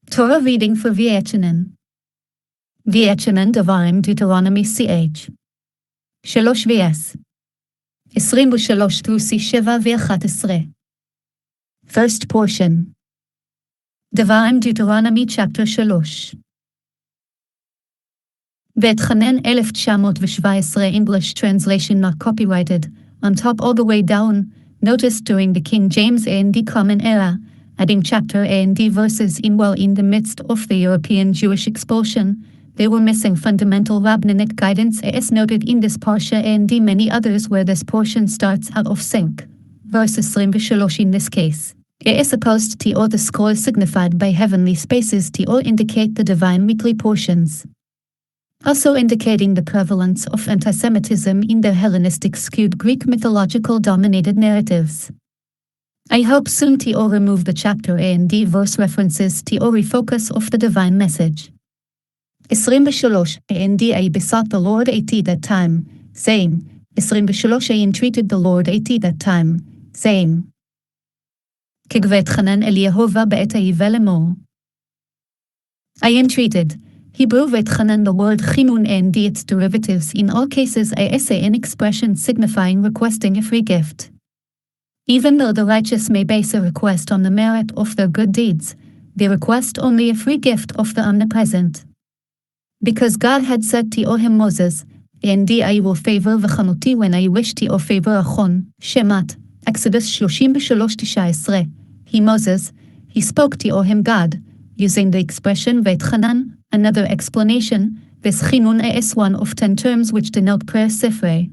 Torah Reading for Va'etchanan Devarim Deuteronomy ch. 3 vs. 23 thru c7 v11. First portion. Devarim Deuteronomy chapter 3. Va'etchanan 1917 English translation not copyrighted, on top all the way down, noticed during the King James A&D Common Era, adding chapter A&D verses in while in the midst of the European Jewish expulsion, they were missing fundamental rabbinic guidance as noted in this Parsha and many others where this portion starts out of sync. Verse 23 in this case. It is supposed to or the scroll signified by heavenly spaces to or indicate the divine weekly portions. Also indicating the prevalence of anti-Semitism in their Hellenistic skewed Greek mythological dominated narratives. I hope soon to or remove the chapter A&D verse references to or refocus of the divine message. 23 A&D I besought the Lord at that time, saying, 23 I entreated the Lord at that time, saying, כגבעתחנן אל יהובה בעת ההיבה לאמור. I entreated. Hebrew Va'etchanan, the word chinun and its derivatives in all cases is an expression signifying requesting a free gift. Even though the righteous may base a request on the merit of their good deeds, they request only a free gift of the omnipresent. Because God had said to him Moses, and I will favor v'chanuti when I wish to favor achon, Shemat, Exodus 33:19. He Moses, he spoke to him God, using the expression Va'etchanan, another explanation, this chinun is one of 10 terms which denote prayer sifrei.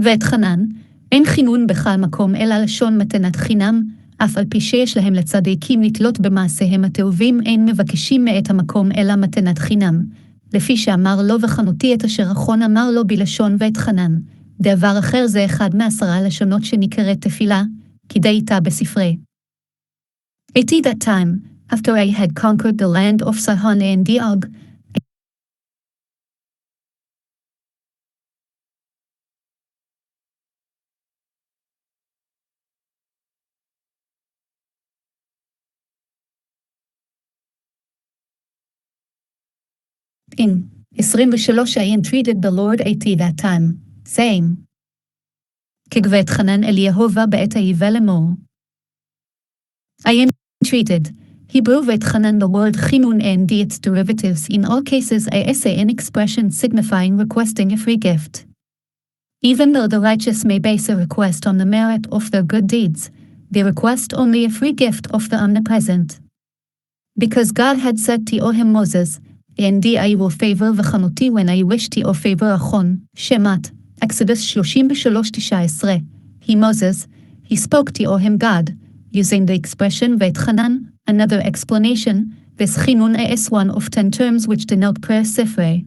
Va'etchanan, אין חינון בכל מקום אלא לשון מתנת חינם, אף על פי שיש להם לצדיקים לתלות במעשיהם התאובים אין מבקשים מאת המקום אלא מתנת חינם, לפי שאמר לו וחנותי את אשר אחון אמר לו בלשון Va'etchanan. דבר אחר זה אחד מ10 לשונות שנקראת תפילה, כדאי איתה בספרי. At that time, after I had conquered the land of Sihon and Og, in 23 I entreated the Lord at that time, saying, כגבעתחנן אל יהובה בעת ההיבה לאמור. I entreated. Hebrew Va'etchanan, the word chinun and its derivatives in all cases is an expression signifying requesting a free gift. Even though the righteous may base a request on the merit of their good deeds, they request only a free gift of the omnipresent. Because God had said to him Moses, and I will favor v'chanuti when I wish to favor achon, Shemat, Exodus 33:19. He Moses, he spoke to him God, using the expression Va'etchanan, another explanation, this chinun is one of 10 terms which denote prayer sifrei.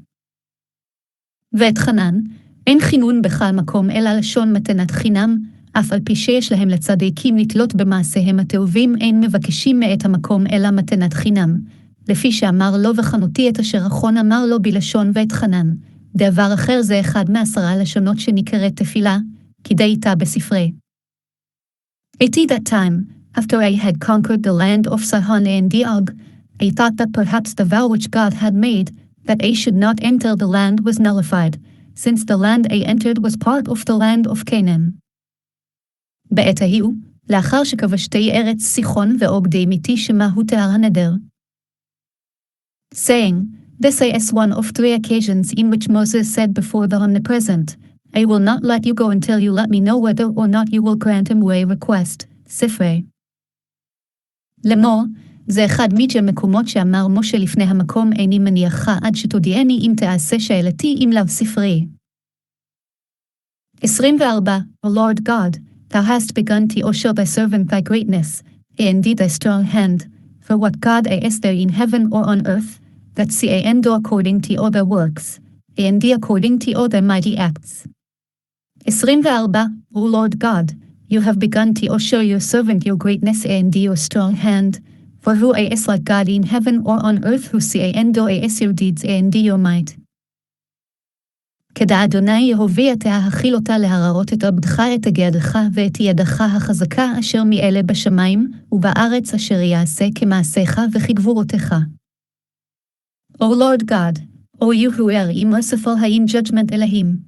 Va'etchanan, אין חינון בכל מקום אלא לשון מתנת חינם, אף על פי שיש להם לצדיקים לתלות במעשיהם התאובים אין מבקשים מאת המקום אלא מתנת חינם, לפי שאמר לו וחנותי את אשר אחון אמר לו בלשון Va'etchanan. דבר אחר זה אחד מ10 לשונות שנקראת תפילה, כדאי איתה בספרי. At that time, after I had conquered the land of Sihon and Og, I thought that perhaps the vow which God had made, that I should not enter the land was nullified, since the land I entered was part of the land of Canaan. בעת ההוא, לאחר שכבשתי ארץ סיחון ואוג דמיתי שמהו תאר הנדר. Saying, this is one of 3 occasions in which Moses said before the Omnipresent, I will not let you go until you let me know whether or not you will grant him a request, ספרי. לאמור, זה אחד מקומות שאמר משה לפני המקום איני מניחך עד שתודיעני אם תעשה שאלתי אם לאו ספרי. 24 O Lord God, thou hast begun to show thy servant thy greatness, and thy strong hand, for what God is there in heaven or on earth, that and do according to all their works, and according to all their mighty acts. 24 O Lord God, you have begun to show your servant your greatness and your strong hand, for who is like God in heaven or on earth who and do your deeds and your might. כדע אדוני יהובי אתה הכיל אותה להראות את עבדך את הגדך ואת ידך החזקה אשר מאלה בשמיים ובארץ אשר יעשה כמעשיך וכגבורותיך. O Lord God, O you who are merciful in judgment Elohim.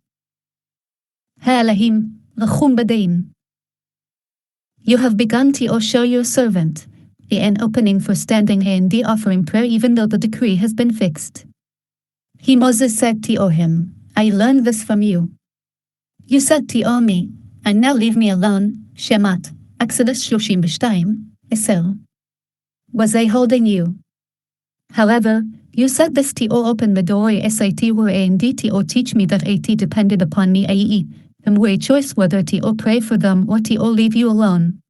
Elohim, rachum b'dein. You have begun to show your servant an opening for standing and the offering prayer even though the decree has been fixed. He Moses said to him, I learned this from you. You said to me, and now leave me alone, Shemat, Exodus 32:10. Was I holding you? However, you said this to open the door sat were and to teach me that it depended upon me and we choice whether to pray for them or to leave you alone.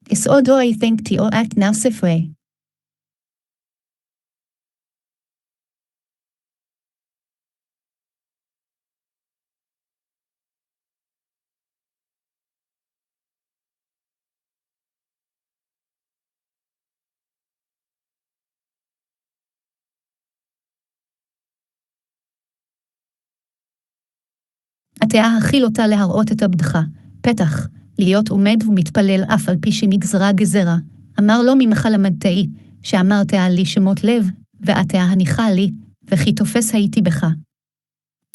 Is do I think to act now sifre? אתה הכיל אותה להראות את עבדך, פתח, להיות עומד ומתפלל אף על פי שנגזרה גזרה, אמר לו ממך למדתי, שאמרת לי שמות לב, ואתה הניחה לי, וכי תופס הייתי בך.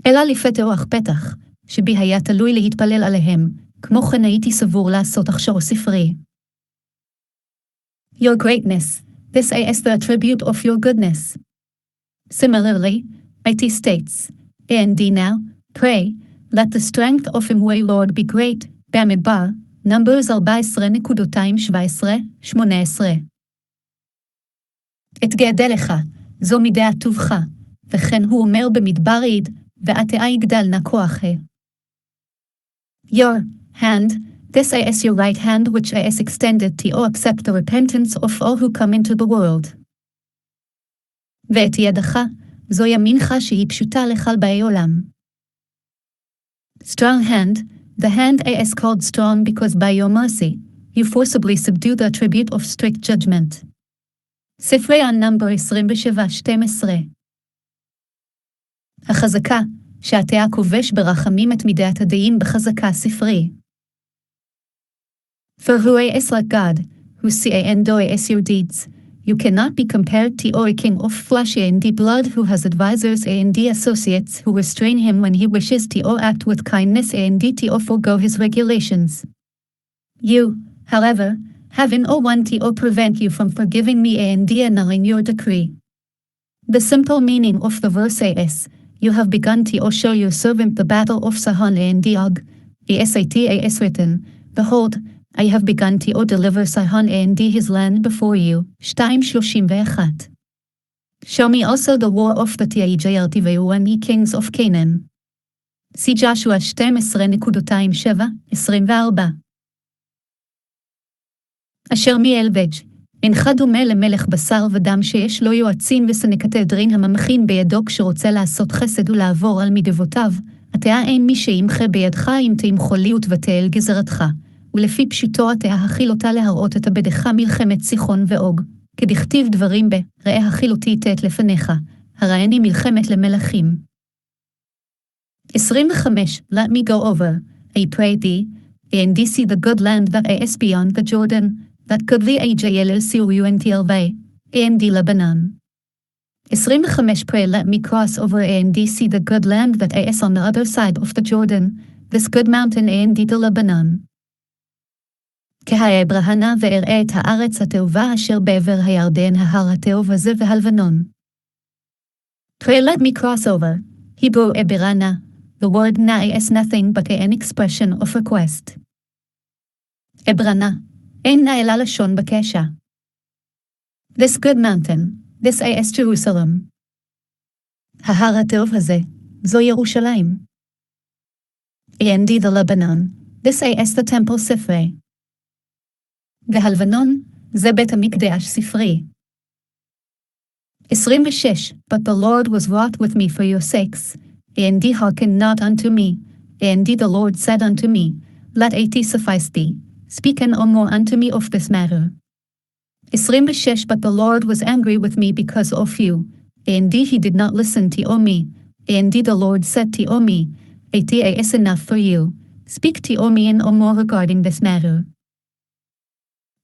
אלא לפתוח פתח, שבי היה תלוי להתפלל עליהם, כמו כן הייתי סבור לעשות הכשור ספרי. Your greatness, this is the attribute of your goodness. Similarly, it states, and now, pray, let the strength of him way Lord be great, במדבר, Numbers 14:17-18. את גדלך, זו מדעת טובך, וכן הוא אומר במדבר עיד, ואתה יגדל נא כוחך. Your hand, this is your right hand which is extended to accept the repentance of all who come into the world. ואת ידך, זו ימינך שהיא פשוטה לכל באי עולם. Strong hand, the hand is called strong because by your mercy, you forcibly subdue the attribute of strict judgment. ספרי הנאמבר 27:12. החזקה, שאתה כובש ברחמים את מידת הדעים בחזקה ספרי. For who is like God, who see and does your deeds, you cannot be compared to a king of flesh and blood who has advisors and associates who restrain him when he wishes to act with kindness and to forego his regulations. You, however, have no one to prevent you from forgiving me and annulling your decree. The simple meaning of the verse is, you have begun to show your servant the battle of Sihon and Og. Esat is written, behold, I have begun to deliver Sihon and his land before you. 2:31. Show me also the war of the Judaica kings of Canaan. See Joshua 12:7-24. אשר מאלבג' אינך דומה למלך בשר ודם שיש לו יועצים וסנקתדרין הממחין בידו כשרוצה לעשות חסד ולעבור על מדבותיו, אתה אין מי שימחה בידך אם תמחו לי ותבטל גזרתך. ולפי פשוטו אתה הכיל אותה להראות את עבדך מלחמת סיחון ואוג, כדכתיב דברים ראה הכיל אותי תת לפניך, הראיני מלחמת למלכים. 25. Let me go over, I pray thee, and see the good land that is beyond the Jordan, that goodly ajl until and Lebanon. 25. Pray let me cross over and see the good land that is on the other side of the Jordan, this good mountain and the Lebanon. כהאברהנה ואראה את הארץ התאובה אשר בעבר הירדן ההר התאוב הזה והלבנון. Pray let me cross over. Hebrew ebrana. The word na is nothing but an expression of request. ebrana. אין נא אלא לשון בקשה. This good mountain. This is Jerusalem. ההר התאוב הזה. זו ירושלים. And the Lebanon. This is the temple ספרי. והלבנון, זה בית המקדש ספרי. 26. But the Lord was wroth with me for your sakes, and ye hearken not unto me, and the Lord said unto me, Let it suffice thee, speak no more unto me of this matter. 26. But the Lord was angry with me because of you, and he did not listen to me, Indeed the Lord said to me, it is enough for you. Speak to me and more regarding this matter.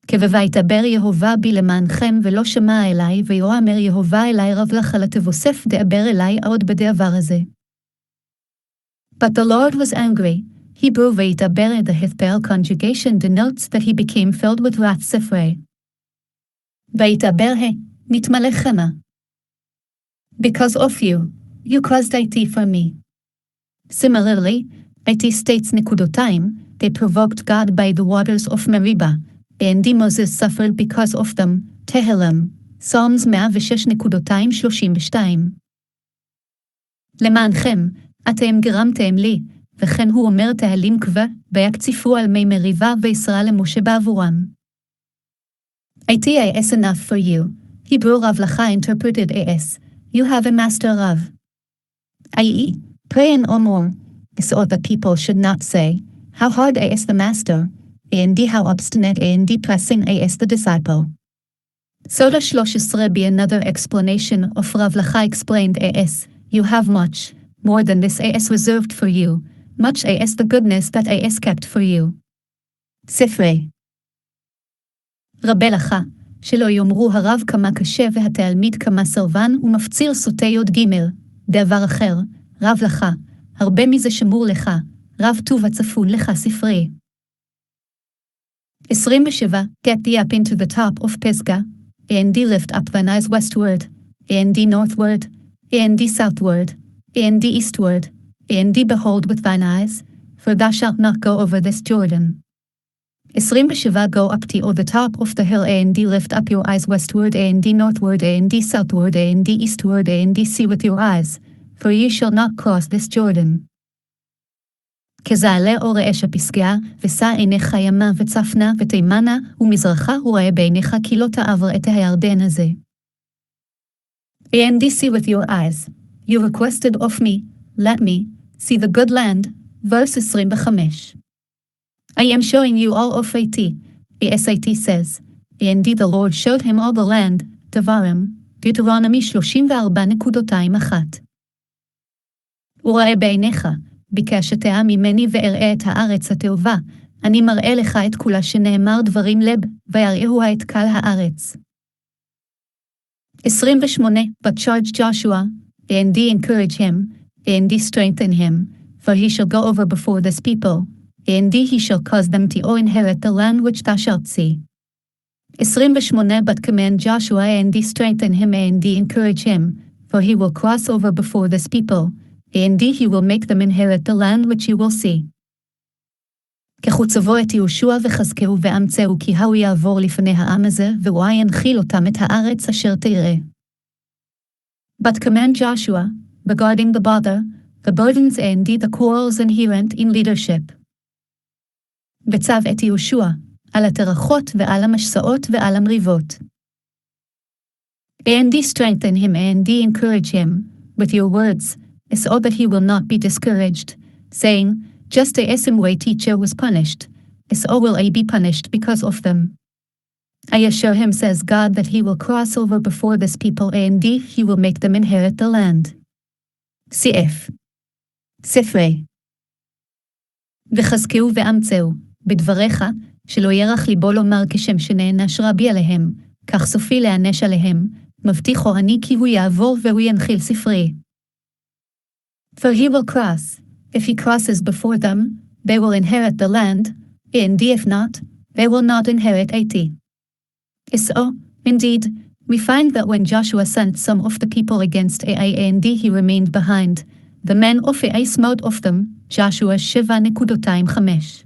כבבייתבר יהובה בי למענכם ולא שמע אליי, ויאמר יהובה אליי רב לך לתבוסף דבר אליי עוד בדבר הזה. But the Lord was angry. Hebrew va'etchanan, the Hithpel conjugation denotes that he became filled with wrath sifrei. Va'etchanan nitmalechema. Because of you, you caused it for me. Similarly, it states nekudotaim, they provoked God by the waters of Meribah, and Moses suffered because of them, Tehillim, Psalms 106.32. למענכם, אתם גרמתם לי, וכן הוא אומר תהילים כבה, ויקציפו על מי מריבה וישראל למשה בעבורם. It is enough for you. Hebrew Rav Lacha interpreted as, you have a master Rav. I.e., pray and more, so that people should not say, how hard is the master, and how obstinate and depressing is the disciple. Soda 13 be another explanation of Rav Lacha explained as, you have much, more than this is reserved for you, much is the goodness that is kept for you. ספרי רבי לך, שלא יאמרו הרב כמה קשה והתלמיד כמה סרבן ומפציר סוטה י' ג' דבר אחר, רב לך, הרבה מזה שמור לך, רב טוב הצפון לך ספרי. 27. Get thee up into the top of Pisgah, and thee lift up thine eyes westward, and thee northward, and thee southward, and thee eastward, and thee behold with thine eyes, for thou shalt not go over this Jordan. 27. Go up to the top of the hill, and thee lift up your eyes westward, and thee northward, and thee southward, and thee eastward, and thee see with your eyes, for ye shall not cross this Jordan. כזעלה אור אש הפסגה, ושא עיניך ימה וצפנה ותימנה, ומזרחה וראה בעיניך כי לא תעבר את הירדן הזה. And thee see with your eyes. You requested of me, let me, see the good land, verse 25. I am showing you all of it, it says, Indeed the Lord showed him all the land, Devarim, Deuteronomy 34.1. וראה בעיניך, ביקש תאה ממני ואראה את הארץ התאובה, אני מראה לך את כולה שנאמר דברים לב, ויראהו את קל הארץ. 28. But charge Joshua, and thee encourage him, and thee strengthen him, for he shall go over before this people, and thee he shall cause them to inherit the land which thou shalt see. 28. But command Joshua, and thee strengthen him, and thee encourage him, for he will cross over before this people, and thee he will make them inherit the land which you will see. כחוצבו את יהושע וחזקהו ואמצהו, כי הוא יעבור לפני העם הזה, והוא ינחיל אותם את הארץ אשר תראה. But command Joshua, regarding the bother, the burdens and the quarrels inherent in leadership. וצו את יהושע, על התרחות ועל המשסעות ועל המריבות. And thee strengthen him, and thee encourage him, with your words, so that he will not be discouraged, saying, just as him way teacher was punished, so will I be punished because of them. I assure him, says God, that he will cross over before this people, and thee he will make them inherit the land. cf. ספרי וחזקהו ואמצהו, בדבריך, שלא ירח ליבו לומר כשם שנענש רבי עליהם, כך סופי להענש עליהם, מבטיחו אני כי הוא יעבור והוא ינחיל ספרי. For he will cross. If he crosses before them, they will inherit the land, and if not, they will not inherit it. So, indeed, we find that when Joshua sent some of the people against Ai and he remained behind, the men of Ai smote of them, Joshua 7.5.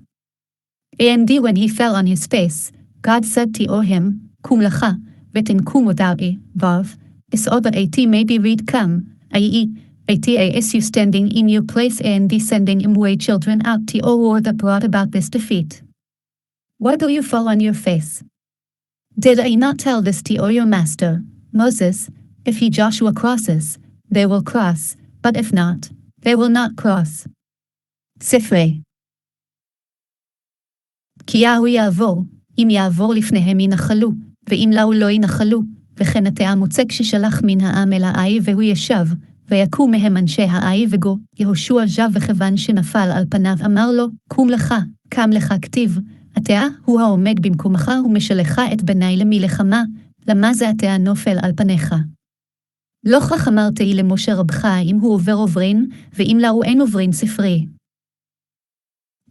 And when he fell on his face, God said to him, Kum lacha, vetinkum odai, vav, so that it may be read come, i.e., it is you standing in your place and descending him way children out to all war that brought about this defeat. Why do you fall on your face? Did I not tell this to your master, Moses? If he Joshua crosses, they will cross, but if not, they will not cross. ספרי כי הוא יעבור, אם יעבור לפניהם ינחלו, ואם לאו לא ינחלו, וכן אתה המוצא כששלח מן העם אל האי והוא ישב, ויקום מהם אנשי העי וגו, יהושע שב וכיוון שנפל על פניו אמר לו, קום לך, קם לך כתיב, אתה הוא העומד במקומך ומשלך את בני למלחמה, למה זה אתה נופל על פניך? לא כך אמרתי למשה רבך אם הוא עובר עוברין, ואם לא אין עוברין ספרי.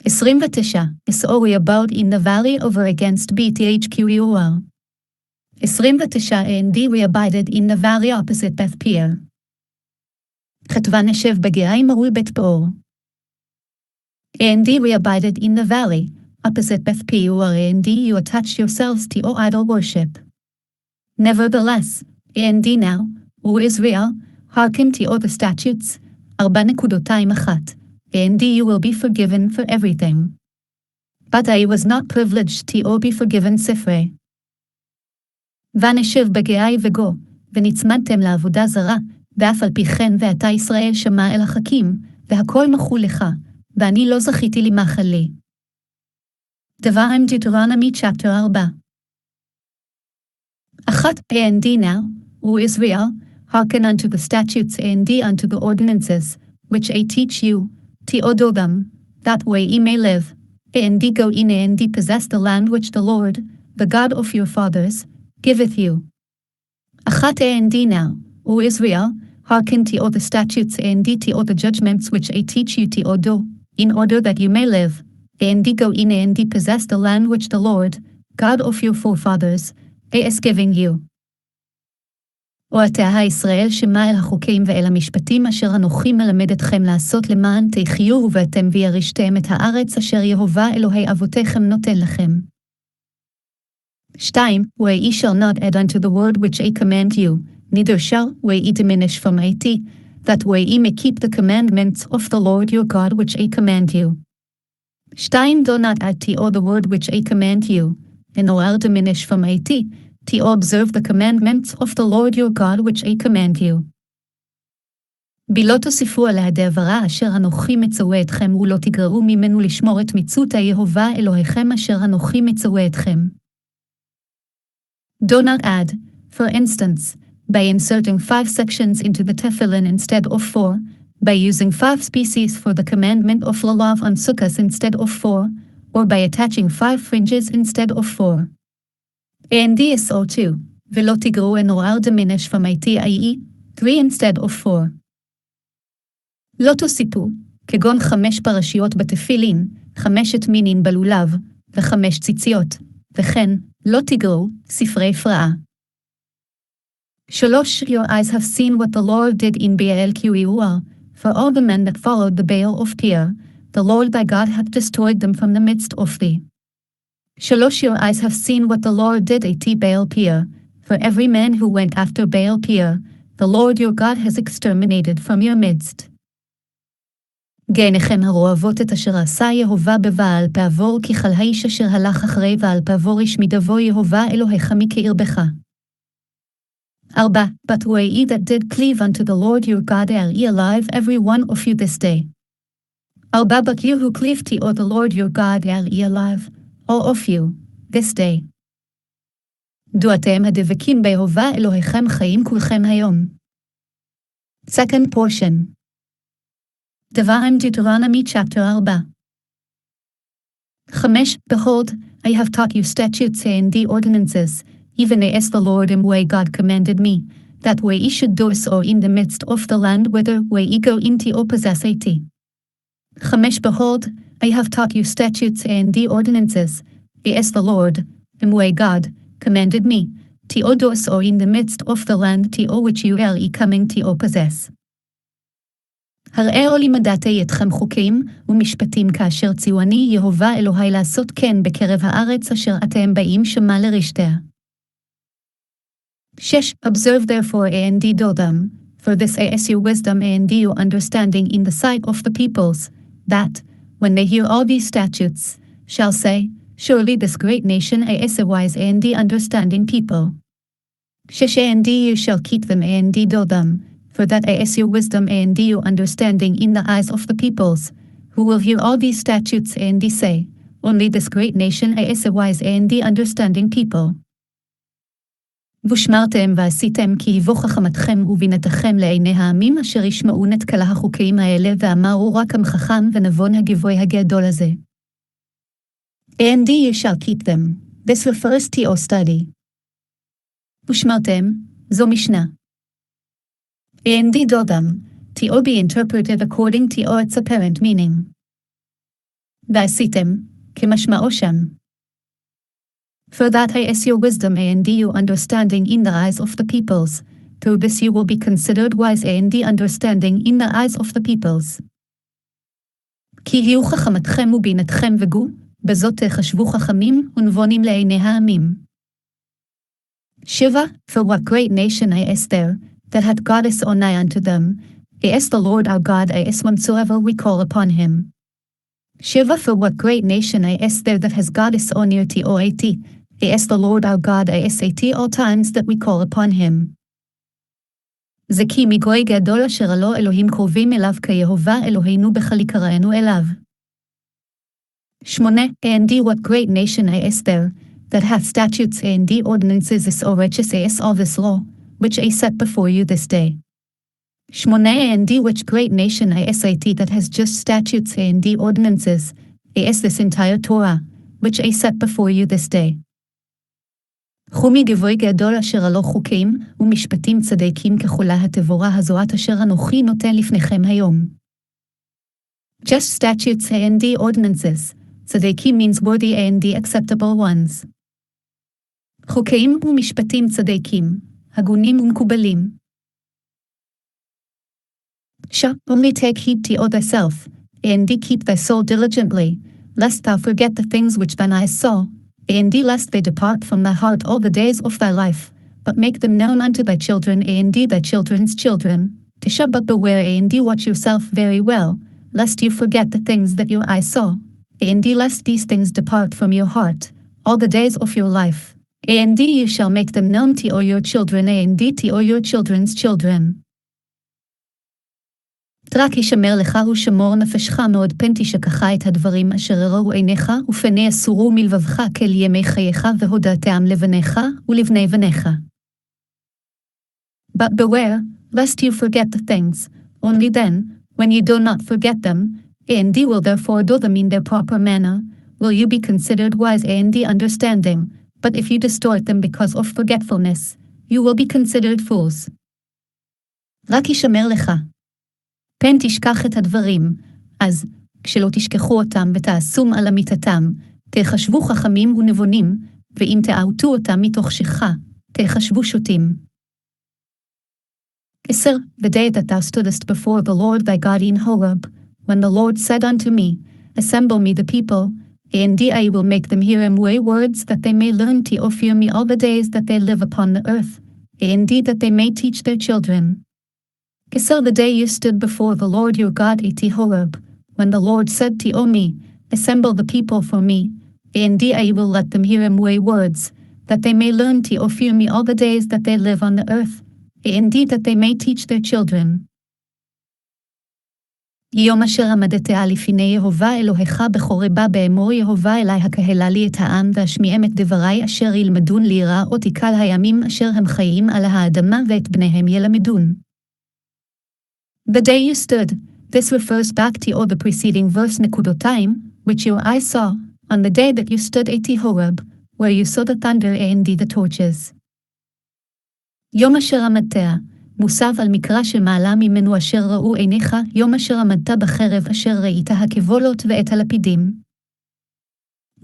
29. Sorry about in the valley over against BTHQEOR. 29. And we abided in the valley opposite Beth Peor. כתבה נשב בגיא מרוי בית פאור. And we abided in the valley, opposite Beth Peor, and you attached yourselves to your idol worship. Nevertheless, and now, O Israel, hearken to all the statutes, 4.1, and you will be forgiven for everything. But I was not privileged to all be forgiven ספרי. ונשב בגיא וגו, ונצמדתם לעבודה זרה, ואף על פי כן ואתה ישראל שמע אל החכים, והכל מחול לך, ואני לא זכיתי למחל לי. דברים deuteronomy chapter 4. 1. And now, O Israel, hearken unto the statutes and unto the ordinances, which I teach you, to obey them, that way ye may live, and go in and possess the land which the Lord, the God of your fathers, giveth you. 1. And now, O Israel, hearken to all the statutes and to all the judgments which I teach you to do, in order that you may live, and go in and possess the land which the Lord, God of your forefathers, is giving you. או אתה הישראל שמע אל החוקים ואל המשפטים אשר אנוכי מלמד אתכם לעשות למען תחיו ובאתם וירשתם את הארץ אשר יהוה אלוהי אבותיכם נותן לכם. 2. Where ye shall not add unto the word which I command you, neither shall ye diminish from it, that way ye may keep the commandments of the Lord your God which I command you. 2. Do not add to all the word which I command you, and nor diminish from it, to observe the commandments of the Lord your God which I command you. בלא תוסיפו על הדברה אשר אנוכי מצווה אתכם ולא תגרעו ממנו לשמור את מצוות יהוה אלוהיכם אשר אנוכי מצווה אתכם. Do not add, for instance, by inserting 5 sections into the tefillin instead of 4, by using 5 species for the commandment of lulav on sukkahs instead of 4, or by attaching 5 fringes instead of 4. And so too, ולא תגרעו nor diminish from it, i.e., 3 instead of 4. לא תוסיפו, כגון 5 פרשיות בתפילין, 5 מינים בלולב, ו5 ציציות, וכן, לא תגרעו, ספרי פרעה. 3. Your eyes have seen what the Lord did in Baalqeor, for all the men that followed the Baal of Peor, the Lord thy God hath destroyed them from the midst of thee. 3. Your eyes have seen what the Lord did at Baal Peor, for every man who went after Baal Peor, the Lord your God has exterminated from your midst. גאיניכם הרועבות את אשר עשה יהוה בבעל פעבור כי כל האיש אשר הלך אחרי ועל פעבור איש מדבו יהוה אלוהיך מקרבך. 4. But were ye that did cleave unto the Lord your God are ye alive every one of you this day. 4. But you who cleave to the Lord your God are ye alive, all of you, this day. דו אתם הדבקים ביהוה אלוהיכם חיים כולכם היום. Second portion. דברים deuteronomy chapter 4. 5. Behold, I have taught you statutes and the ordinances, even as the Lord and way God commanded me, that way ye should do so in the midst of the land whither way ye go into or possess it. 5. Behold, I have taught you statutes and the ordinances, as the Lord, and way God, commanded me, to do so in the midst of the land to which you are coming to possess. הראו לימדתי אתכם חוקים ומשפטים כאשר ציווני יהוה אלוהי לעשות כן בקרב הארץ אשר אתם באים שמה לרשתיה. 6. Observe therefore and do them, for this is your wisdom and your understanding in the sight of the peoples, that, when they hear all these statutes, shall say, surely this great nation is a wise and understanding people. 6. And you shall keep them and do them, for that is your wisdom and your understanding in the eyes of the peoples, who will hear all these statutes and say, only this great nation is a wise and understanding people. ושמרתם ועשיתם כי יבוא חכמתכם ובינתכם לעיני העמים אשר ישמעון את כל החוקים האלה ואמרו רק עם חכם ונבון הגבוה הגדול הזה. And you shall keep them. This refers to your study. ושמרתם, זו משנה. And do them, to be interpreted according to its apparent meaning. ועשיתם, כמשמעו שם. For that is your wisdom and your understanding in the eyes of the peoples. Through this you will be considered wise and understanding in the eyes of the peoples. כי יהיו חכמתכם ובינתכם וגו, בזאת תחשבו חכמים ונבונים לעיני העמים. 7. For what great nation is there, that hath God is on nigh unto them, is the Lord our God is whensoever we call upon him. 7. For what great nation is there that has God is on near to oat, is the Lord our God is at all times that we call upon him. זה כי מגוי גדול אשר הלא אלוהים קרובים אליו כיהובה אלוהינו בכל יקראנו אליו. 8. And what great nation is there, that hath statutes and ordinances is or righteous is all this law, which is set before you this day. 8. And which great nation is it that has just statutes and ordinances, is this entire Torah, which is set before you this day. חומי גבוי גדול אשר הלא חוקים, ומשפטים צדיקים ככולה התבורה הזועת אשר אנוכי נותן לפניכם היום. Just statutes and ordinances. צדיקים means worthy and acceptable ones. חוקים ומשפטים צדיקים, הגונים ומקובלים. Only take heed to thyself, and keep thy soul diligently, lest thou forget the things which thine eyes saw, and lest they depart from thy heart all the days of thy life, but make them known unto thy children and thy children's children. But beware and watch yourself very well, lest you forget the things that your eyes saw, and lest these things depart from your heart, all the days of your life, and you shall make them known to all your children and to all your children's children. רק ישמר לך ושמור נפשך מאוד פן תשכח את הדברים אשר ראו עיניך ופני אסורו מלבבך כל ימי חייך והודעתם לבניך ולבני בניך. But beware, lest you forget the things, only then, when you do not forget them, and you will therefore do them in their proper manner, will you be considered wise and understanding, but if you distort them because of forgetfulness, you will be considered fools. רק ישמר לך. פן תשכח את הדברים, אז, כשלא תשכחו אותם ותעשום על אמיתתם, תחשבו חכמים ונבונים, ואם תעוטו אותם מתוך שכחה, תחשבו שוטים. 10. The day that thou stoodest before the Lord thy God in Horeb, when the Lord said unto me, Assemble me the people, and I will make them hear my words that they may learn to fear me all the days that they live upon the earth, and that they may teach their children. So the day you stood before the Lord your God at Horeb, when the Lord said to me, Assemble the people for me, and I will let them hear my words, that they may learn to fear me all the days that they live on the earth, and that they may teach their children. יום אשר עמדתה לפני יהובה אלוהיך בחורבה באמור יהובה אלי הקהלה לי את העם והשמיעם את דברי אשר ילמדון ליראה אותי כל הימים אשר הם חיים על האדמה ואת בניהם ילמדון. The day you stood, this refers back to all the preceding verse נקודותיים, which your eyes saw, on the day that you stood at Horeb, where you saw the thunder and the torches. יום אשר עמדתה, מוסב על מקרא שמעלה ממנו אשר ראו עיניך, יום אשר עמדת בחרב אשר ראית הכבולות ואת הלפידים.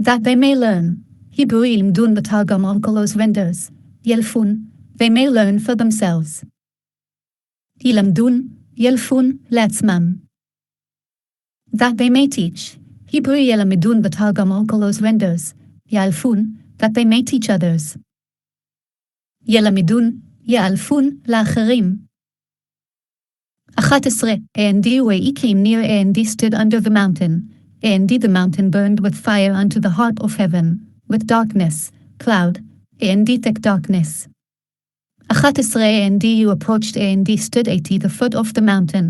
That they may learn, Hebrew ילמדון בתרגם onkelos renders, ילפון, they may learn for themselves. ילמדון, ילפון, לעצמם. That they may teach, Hebrew ילמדון בתרגם onkelos renders, ילפון, that they may teach others. ילמדון, יאלפון לאחרים. 11. And he came near and he stood under the mountain, and the mountain burned with fire unto the heart of heaven, with darkness, cloud, and thick darkness. 11. And you approached and he stood at the foot of the mountain,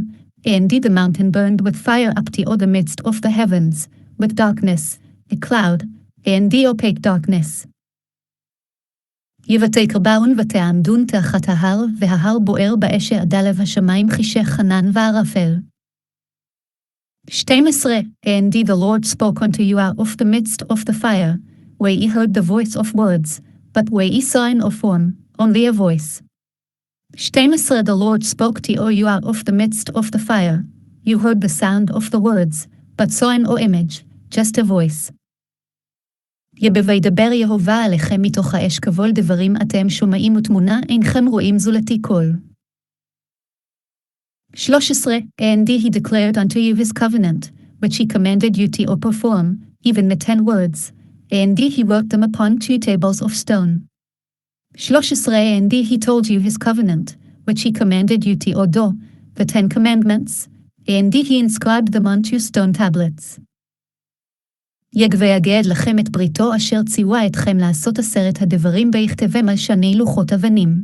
and the mountain burned with fire up to the midst of the heavens, with darkness, a cloud, and the opaque darkness. יבתקרבון ותעמדון תחת ההר, וההר בוער באש שעדה לב השמיים חישך חנן וערפל. 12. And the Lord spoke unto you out of the midst of the fire, where ye heard the voice of words, but where ye saw no form, only a voice. 12. The Lord spoke to you out of the midst of the fire. You heard the sound of the words, but saw no image, just a voice. וידבר יהובה עליכם מתוך האש כבול דברים אתם שומעים ותמונה אינכם רואים זולתי כל. 13. And he declared unto you his covenant, which he commanded you to perform, even the 10 words, and he wrote them upon 2 tables of stone. 13. And he told you his covenant, which he commanded you to do, the 10 commandments, and he inscribed them on 2 stone tablets. ויגד לכם את בריתו אשר ציווה אתכם לעשות 10 הדברים ויכתבם על שני לוחות אבנים.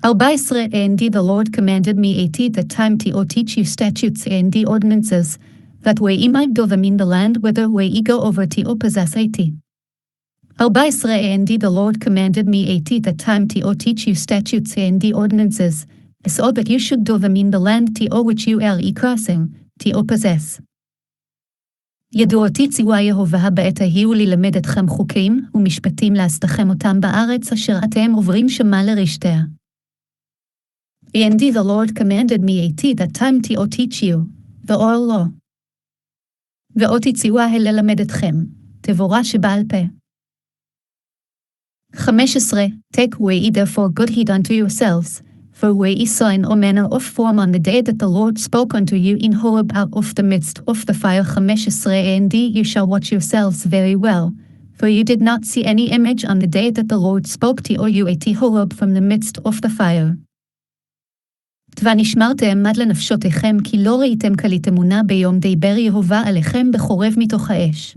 14. And the Lord commanded me at the time to teach you statutes and the ordinances, that way ye might do them in the land whither way ye go over to possess it. 14. And the Lord commanded me at the time to teach you statutes and the ordinances, so that you should do them in the land to which you are crossing, to possess. ידועתי ציווה יהובה בעת ההיא ללמד אתכם חוקים ומשפטים לעשתכם אותם בארץ אשר אתם עוברים שמה לרשתיה. And the Lord commanded me at that time to teach you, the oral law. ואותי ציווה ללמד אתכם, תבורה שבעל פה. 15. Take ye therefore good heed unto yourselves, for where ye saw in all manner of form on the day that the Lord spoke unto you in Horeb out of the midst of the fire. 15. And you shall watch yourselves very well, for you did not see any image on the day that the Lord spoke to you at Horeb from the midst of the fire. ונשמרתם עד לנפשותיכם, כי לא ראיתם כלית אמונה ביום דיבר יהובה עליכם בחורב מתוך האש.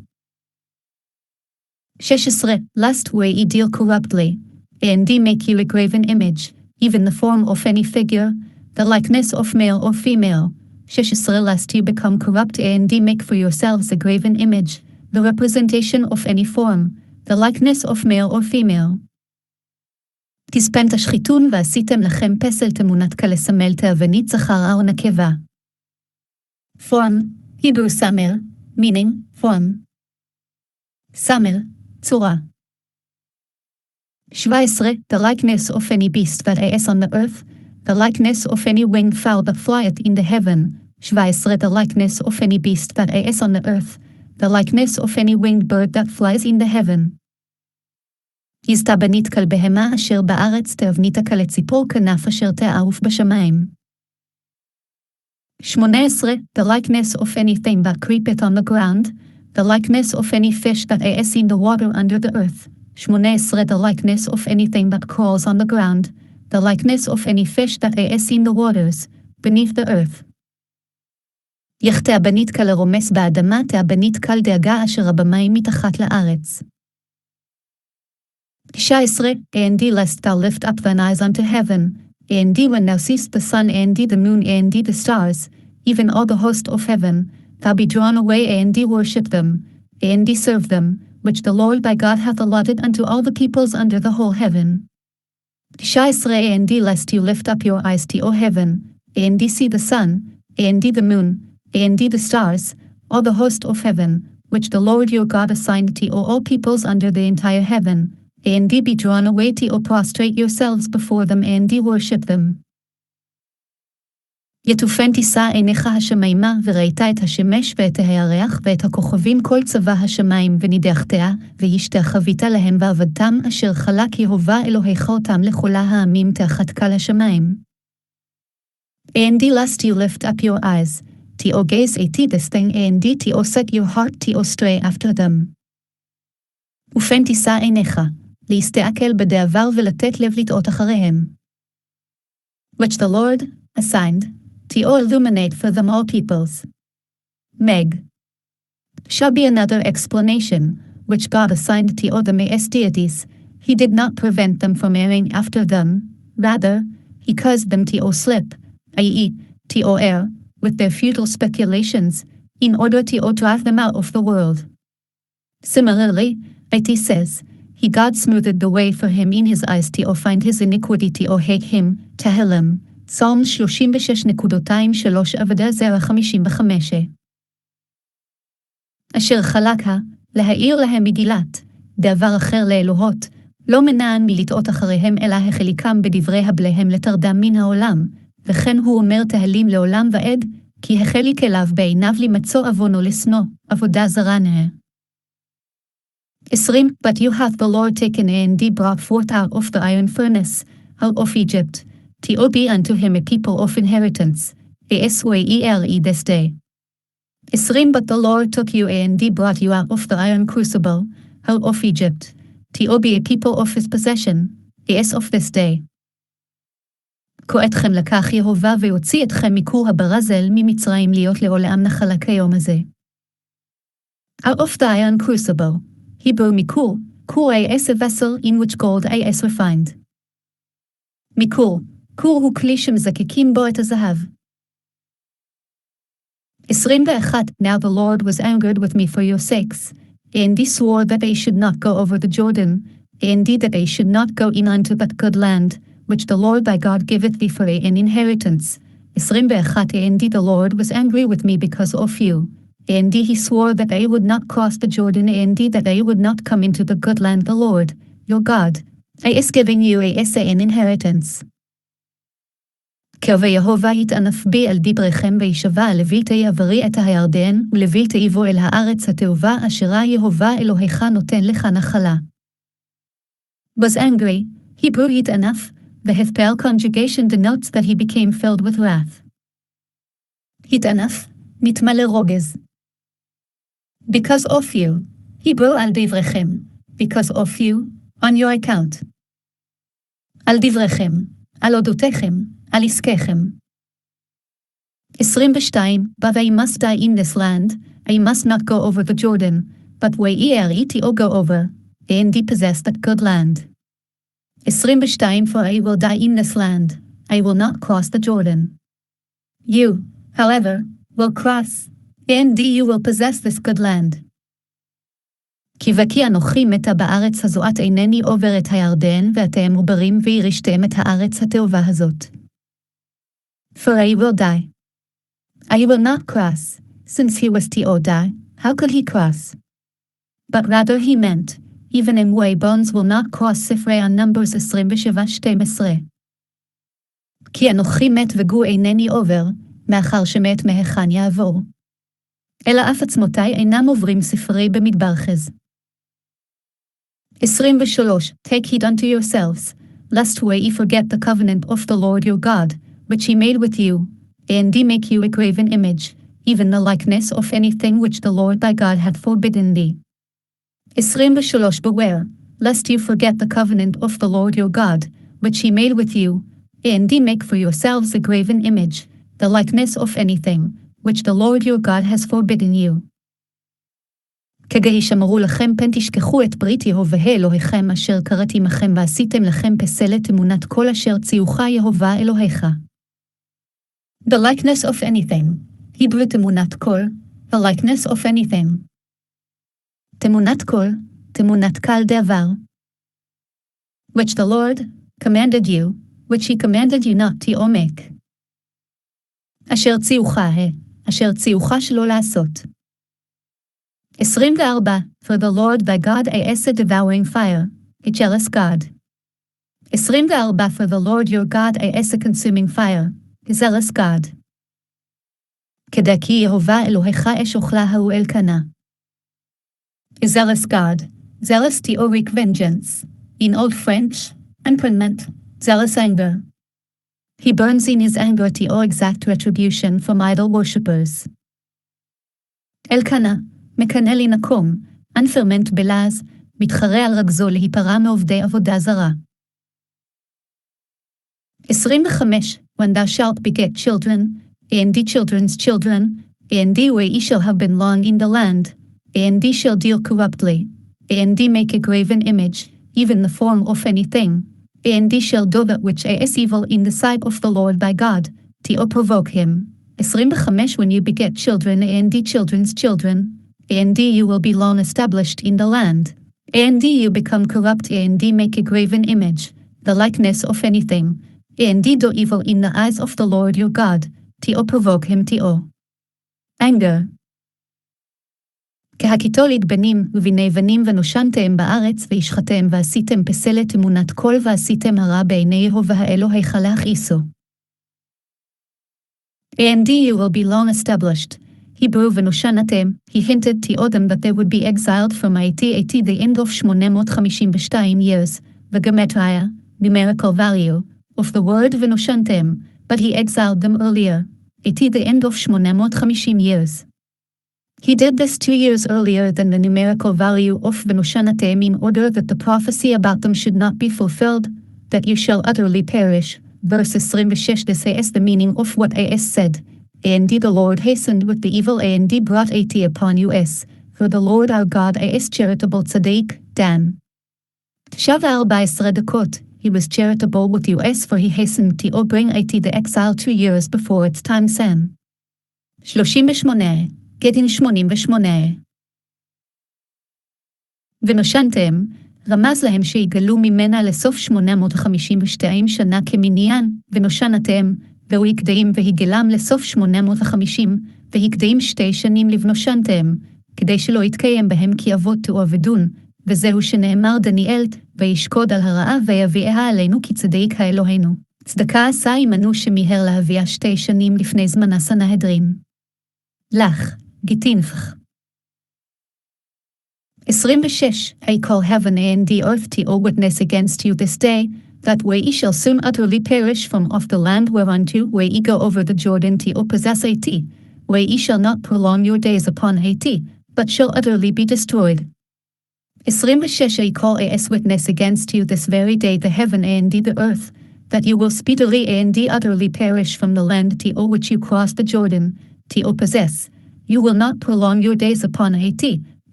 16. Lest where ye deal corruptly, and ye make you a graven image, even the form of any figure, the likeness of male or female. 16. Lest you become corrupt and ye make for yourselves a graven image, the representation of any form, the likeness of male or female. תספן תשחיתון ועשיתם לכם פסל תמונת כלסמל תאבנית זכר או נקבה. Form, Hebrew samel, meaning, form. Samel, צורה. 17. The likeness of any beast that is on the earth, the likeness of any winged fowl that flieth in the heaven. 17. The likeness of any beast that is on the earth, the likeness of any winged bird that flies in the heaven. יזתבנית כלבהמה אשר בארץ תאבנית כלציפור כנף אשר תערוף בשמיים. 18. The likeness of anything that creepeth on the ground, the likeness of any fish that is in the water under the earth. 18. The likeness of anything that crawls on the ground, the likeness of any fish that is in the waters, beneath the earth. תאבנית כלרומס באדמה, תאבנית כל דאגה אשר במים מתחת לארץ. 19. And lest thou lift up thine eyes unto heaven, and when thou seest the sun and the moon and the stars, even all the host of heaven, thou be drawn away and worship them, and serve them, which the Lord thy God hath allotted unto all the peoples under the whole heaven. 19. And lest you lift up your eyes to heaven, and see the sun, and the moon, and the stars, all the host of heaven, which the Lord your God assigned to all peoples under the entire heaven, and be drawn away to prostrate yourselves before them and worship them. יתופן תישא עיניך השמיימה, וראית את השמש ואת הירח ואת הכוכבים כל צבא השמיים, ונידחתיה, והשתחווית להם ועבדתם, אשר חלק יהובה אלוהיך אותם לכל העמים תחת כל השמיים. And lest you lift up your eyes, to gaze at this thing, and to set your heart to stray after them. ופן תישא עיניך, להסתכל בדעבר ולתת לב לטעות אחריהם. Which the Lord assigned to illuminate for them all peoples. Meg. Shall be another explanation, which God assigned to all the Maes deities. He did not prevent them from erring after them, rather, he caused them to slip, i.e., to err, with their futile speculations, in order to drive them out of the world. Similarly, it says, he God smoothed the way for him in his eyes to find his iniquity or hate him, Tehillim, Psalm 36.3-55. אשר חלקה, להאיר להם מגילת, דבר אחר לאלוהות, לא מנען מלטעות אחריהם אלא החליקם בדברי הבליהם לטרדם מן העולם, וכן הוא אומר תהלים לעולם ועד, כי החליק אליו בעיניו למצוא עוונו לשנוא, עבודה זרה נאה. 20. But you hath the Lord taken and brought forth out of the iron furnace, out of Egypt, to be unto him a people of inheritance, Ysrael this day. 20. But the Lord took you and brought you out of the iron crucible, out of Egypt, to be a people of his possession, as of this day. כה אתכם לקח יהובה ויוציא אתכם מכור הברזל ממצרים להיות לעולם נחלה כיום הזה. Out of the iron crucible, Hebrew mikul, kur is a vessel in which gold is refined. Mikul, kur הוא כלי שמזקקים בו את הזהב. 21. Now the Lord was angered with me for your sakes, and he swore that they should not go over the Jordan, and that they should not go in unto that good land, which the Lord thy God giveth thee for an inheritance. 21. And the Lord was angry with me because of you. And he swore that they would not cross the Jordan, and that they would not come into the good land the Lord, your God, is giving you as an inheritance. ויהובה יתענף בי על דבריכם וישבע לבלתי עברי את הירדן, ולבלתי יבוא אל הארץ התאובה אשרה יהובה אלוהיך נותן לך נחלה. Was angry, Hebrew יתענף, the Hethpel conjugation denotes that he became filled with wrath. יתענף, נתמלא רוגז. Because of you, Hebrew על דבריכם, because of you, on your account. על דבריכם, על אודותיכם, על עסקיכם. 22. But I must die in this land, I must not go over the Jordan, but or go over, and possess that good land. 22. For I will die in this land, I will not cross the Jordan. You, however, will cross, and you will possess this good land. כי וכי אנוכי מתה בארץ הזאת אינני עובר את הירדן, ואתם עוברים וירשתם את הארץ התאובה הזאת. For I will die. I will not cross, since he was to die, how could he cross? But rather he meant, even in way bones will not cross ספרי Numbers 27:12. כי אנוכי מת וגו אינני עובר, מאחר שמת מהיכן יעבור. אלא אף עצמותי אינם עוברים ספרי במדבר חז. 23. Take heed unto yourselves, lest ye forget the covenant of the Lord your God, which he made with you, and he make you a graven image, even the likeness of anything which the Lord thy God hath forbidden thee. 23. Beware, lest you forget the covenant of the Lord your God, which he made with you, and he make for yourselves a graven image, the likeness of anything, which the Lord your God has forbidden you. כגי שמרו לכם פן תשכחו את ברית יהובה אלוהיכם אשר קראתי עמכם ועשיתם לכם פסלת אמונת כל אשר ציוך יהובה אלוהיך. The likeness of anything, Hebrew תמונת כל, the likeness of anything. תמונת כל, תמונת כל דבר. Which the Lord commanded you, which he commanded you not to make. אשר ציוך אשר ציוך שלא לעשות. 24. For the Lord thy God is a devouring fire, a jealous God. 24. For the Lord your God is a consuming fire, a zealous God. כדא כי יהובה אלוהיך אש אוכלה ההוא אלקנה. A zealous God, zealous to wreak vengeance. In Old French, imprisonment, zealous anger. He burns in his anger to exact retribution from idol worshippers. אלקנה, מקנא לנקום, unferment בלעז, מתחרה על רגזו להיפרע מעובדי עבודה זרה. 25. When thou shalt beget children, and the children's children, and the way ye shall have been long in the land, and ye shall deal corruptly, and ye make a graven image, even the form of anything, and ye shall do that which is evil in the sight of the Lord thy God, to provoke him. 25. When you beget children and the children's children, and you will be long established in the land, And you become corrupt, and make a graven image, the likeness of anything, and do evil in the eyes of the Lord your God, to provoke him to anger. כהקיטולית בנים ובני בנים ונושנתם בארץ וישחתם ועשיתם פסלת תמונת קול ועשיתם הרע בעיני יהוה אלוהיך להכעיסו. And you will be long established. Hebrew ונושנתם, he hinted to Odom that they would be exiled from it at the end of 852 years, the gematria, numerical value, of the word ונושנתם, but he exiled them earlier, at the end of 850 years. He did this 2 years earlier than the numerical value of ונושנתם in order that the prophecy about them should not be fulfilled, that you shall utterly perish. Verse 26 says the meaning of what AS said. And the Lord hastened with the evil and brought it upon us, for the Lord our God is charitable tzaddik, Dan. Shava 14 דקות, he was charitable with us for he hastened to bring it the exile 2 years before its time Sam. 38, גדין 88. ונושנתם, רמז להם שיגלו ממנה לסוף 852 שנה כמניין, ונושנתם, והוא יקדעים והגלם לסוף 850, והקדעים 2 שנים לבנושנתם, כדי שלא יתקיים בהם כי אבות תעבדון, וזהו שנאמר דניאל, וישקוד על הרעה ויביאה עלינו כי צדיק האלוהינו. צדקה עשה עמנו שמיהר להביאה 2 שנים לפני זמנה סנהדרין. לך, גיטינפך. 26. I call heaven and the earth to all witness against you this day, that way ye shall soon utterly perish from off the land whereunto way ye go over the Jordan to possess it, way ye shall not prolong your days upon it, but shall utterly be destroyed. 26. I call as witness against you this very day the heaven and the earth, that you will speedily and utterly perish from the land to which you cross the Jordan, to possess. You will not prolong your days upon it,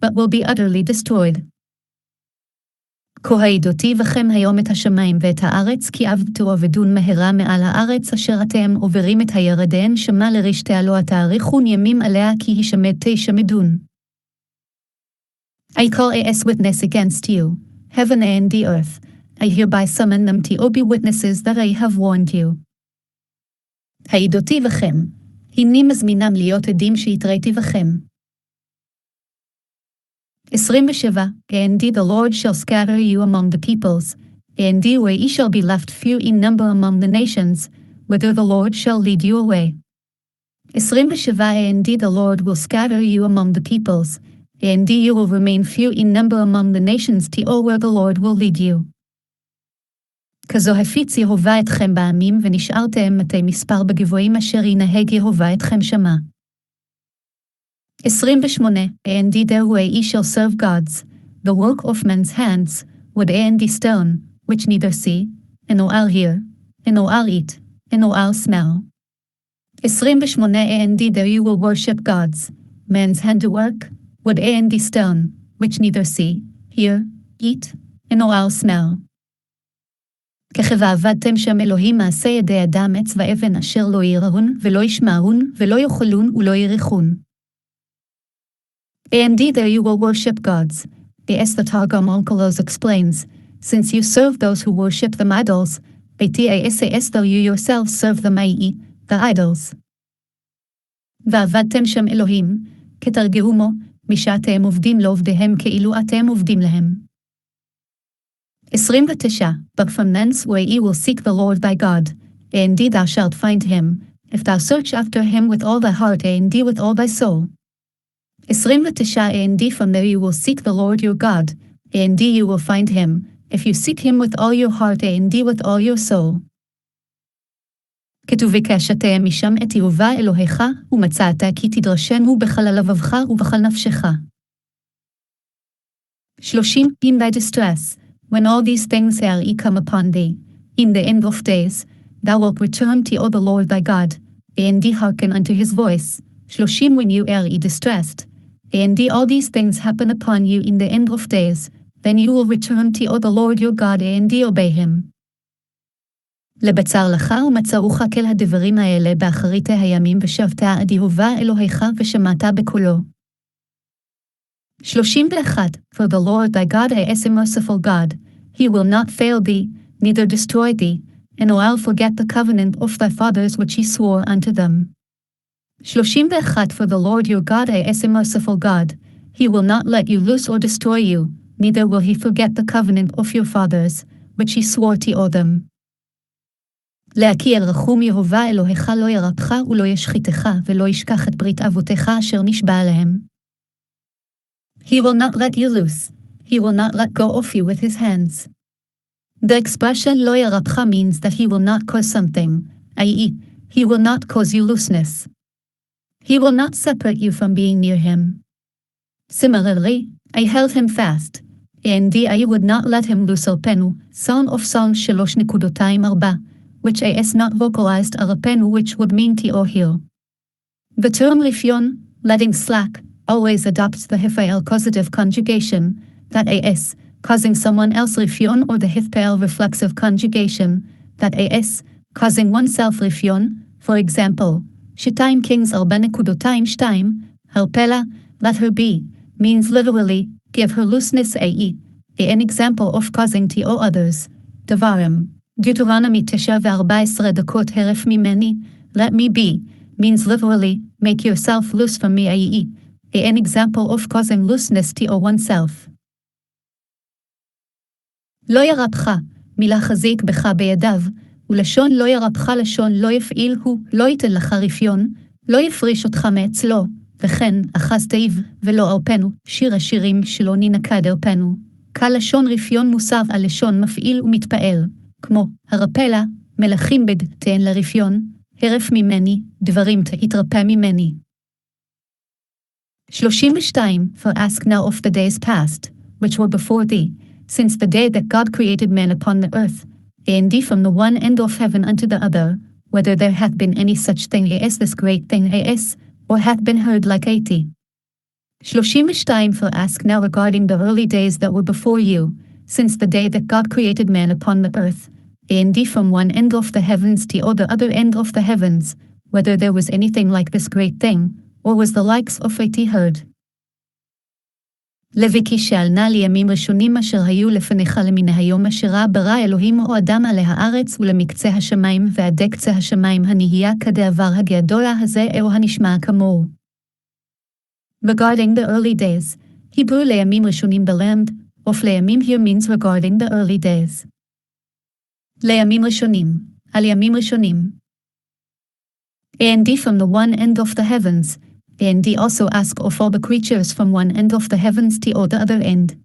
but will be utterly destroyed. כה העידותי בכם היום את השמיים ואת הארץ, כי תעבדון מהרה מעל הארץ אשר אתם עוברים את הירדן, שמע לרשתה לא תאריכון ימים עליה, כי הישמד תשמדון. I call as witness against you, heaven and the earth. I hereby summon them to be witnesses that I have warned you. העידותי בכם, הנני מזמינם להיות עדים שהתריתי בכם. 27. And the Lord shall scatter you among the peoples, and where ye shall be left few in number among the nations, whither the Lord shall lead you away. 27. And the Lord will scatter you among the peoples, and you will remain few in number among the nations to all where the Lord will lead you. כזו הפיץ יהוה אתכם בעמים, ונשארתם מתי מספר בגבוהים אשר ינהג יהוה אתכם שמה. 28. And their way ye shall serve gods, the work of men's hands, wood and stone, which neither see, and nor hear, and nor eat, and nor smell. 28. And there you will worship gods, man's handiwork, wood and stone, which neither see, hear, eat, and nor smell. ככבעבדתם שם אלוהים מעשה ידי אדם עץ ואבן אשר לא יראון, ולא ישמעון, ולא יאכלון, ולא יריחון. And there you will worship gods. As the Targum Onkelos explains, since you serve those who worship them idols, as though you yourselves serve them, i.e., the idols. ועבדתם שם אלוהים, כתרגמו, משאתם עובדים לעובדיהם כאילו אתם עובדים להם. 29. But from thence where ye will seek the Lord thy God, and thou shalt find him, if thou search after him with all thy heart and with all thy soul. 29. And from there you will seek the Lord your God, and you will find him, if you seek him with all your heart and with all your soul. כתוב וקשתה משם את יהוה אלוהיך, ומצאת כי תדרשנו בכל לבבך ובכל נפשך. 30. In thy distress, when all these things shall come upon thee, in the end of days, thou wilt return to the Lord thy God, and hearken unto his voice. 30. When you are distressed, and all these things happen upon you in the end of days, then you will return to the Lord your God and obey him. לבצר לך ומצרוך כל הדברים האלה באחרית הימים ושבת עד יהוה אלוהיך ושמעת בקולו. 31. For the Lord thy God is a merciful God. He will not fail thee, neither destroy thee, and will forget the covenant of thy fathers which he swore unto them. 31. For the Lord your God is a merciful God. He will not let you loose or destroy you, neither will he forget the covenant of your fathers, which he swore to them. להקיא אל רחום יהובה אלוהיך לא ירפך ולא ישחיתך ולא ישכח את ברית אבותיך אשר נשבע עליהם. He will not let you loose. He will not let go of you with his hands. The expression lo yarapcha means that he will not cause something, i.e., he will not cause you looseness. He will not separate you from being near him. Similarly, I held him fast, and I would not let him loose alpenu, Psalm of Psalms 3.4, which is not vocalized alpenu, which would mean to or heel. The term rifyon, letting slack, always adopts the hifael causative conjugation, that is, causing someone else rifyon, or the hifael reflexive conjugation, that is, causing oneself rifyon. For example, Shitayim Kings 4.2, Halpela, let her be, means literally, give her looseness an example of causing to or others. Devarim, Deuteronomy 9:14 heref mimeni, let me be, means literally, make yourself loose from me an example of causing looseness to or oneself. לא ירפך, מילה חזיק בך בידיו, ולשון לא ירפך לשון לא יפעיל הוא, לא ייתן לך רפיון, לא יפריש אותך מאצלו, וכן, אחז תיב, ולא ערפנו, שיר השירים שלא ננקד ערפנו. כלשון רפיון מוסב על לשון מפעיל ומתפעל, כמו, הרפלה, מלכים בד, תן לרפיון, הרף ממני, דברים תתרפא ממני. 32. For ask now of the days past, which were before thee, since the day that God created man upon the earth, and from the one end of heaven unto the other, whether there hath been any such thing as this great thing as, or hath been heard like 32. For ask now regarding the early days that were before you, since the day that God created man upon the earth, and from one end of the heavens to the other end of the heavens, whether there was anything like this great thing, or was the likes of it heard. לויקי שאלנה לימים ראשונים אשר היו לפניך למן היום אשר ברא אלוהים או אדם עלי הארץ ולמקצה השמיים ועד קצה השמיים הנהיה כדבר הגדול הזה או הנשמע כמוהו. Regarding the early days, Hebrew לימים ראשונים the land, of לימים here means regarding the early days. לימים ראשונים, על ימים ראשונים. And from the one end of the heavens, and also ask of all the creatures from one end of the heavens to the other end.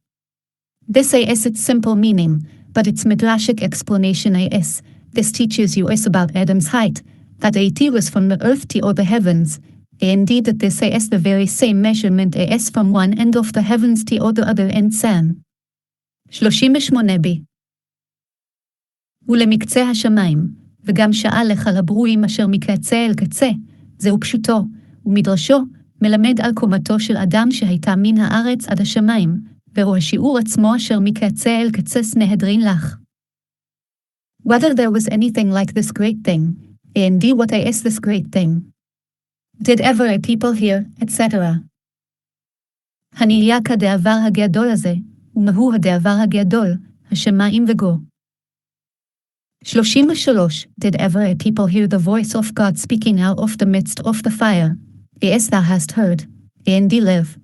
This is its simple meaning, but its midrashic explanation is, this teaches you about Adam's height, that it was from the earth to the heavens, and that this is the very same measurement as from one end of the heavens to the other end Sam. 38b. ולמקצה השמיים, וגם שאל לך לברואים אשר מקצה אל קצה, זהו פשוטו, ומדרשו מלמד על קומתו של אדם שהייתה מן הארץ עד השמיים, והוא השיעור עצמו אשר מקצה אל קצה סנהדרין לך. Whether there was anything like this great thing, and what is this great thing? Did ever a people hear, etc. הנהיה כדעבר הגדול הזה, ומהו הדעבר הגדול, השמיים וגו. 33. Did ever a people hear the voice of God speaking out of the midst of the fire? As thou hast heard, and live.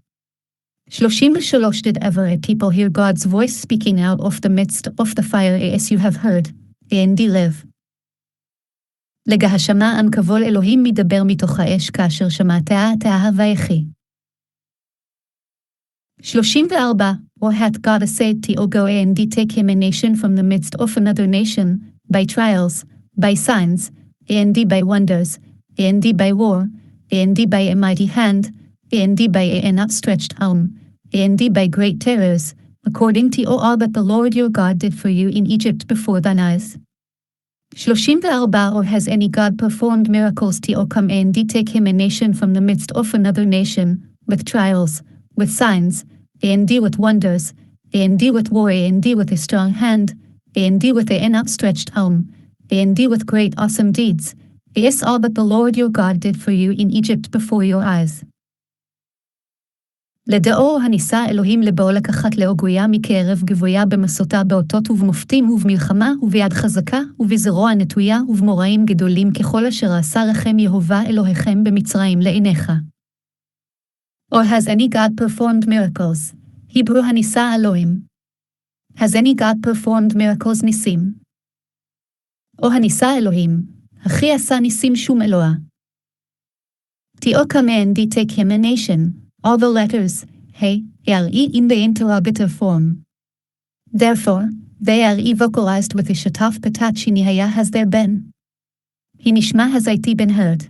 33. Did ever a people hear God's voice speaking out of the midst of the fire as you have heard, and live. לגהשמה אנקבול אלוהים מדבר מתוך האש כאשר שמעתיה תאהבייכי. 34. Or hath God said to go and take him a nation from the midst of another nation, by trials, by signs, and by wonders, and by war, and by a mighty hand, and by an outstretched arm, and by great terrors, according to all that the Lord your God did for you in Egypt before thine eyes. 34. Or has any God performed miracles to come and take him a nation from the midst of another nation, with trials, with signs, and with wonders, and with war, and with a strong hand, and with an outstretched arm, and with great awesome deeds, is all that the Lord your God did for you in Egypt before your eyes. לדאור הניסה אלוהים לבוא לקחת לאו גויה מקרב גבויה במסותה באותות ובמופתים ובמלחמה וביד חזקה ובזרוע נטויה ובמוראים גדולים ככל אשר עשה לכם יהובה אלוהיכם במצרים לעיניך. Or has any God performed miracles? Hebrew הניסה אלוהים. Has any God performed miracles ניסים? או הניסה אלוהים, הכי עשה ניסים שום אלוה. Tio command take him a nation, all the letters, he, re in the interrogative form. Therefore, they are vocalized with the shataf patach nihaya has there been. He nishma has it been heard.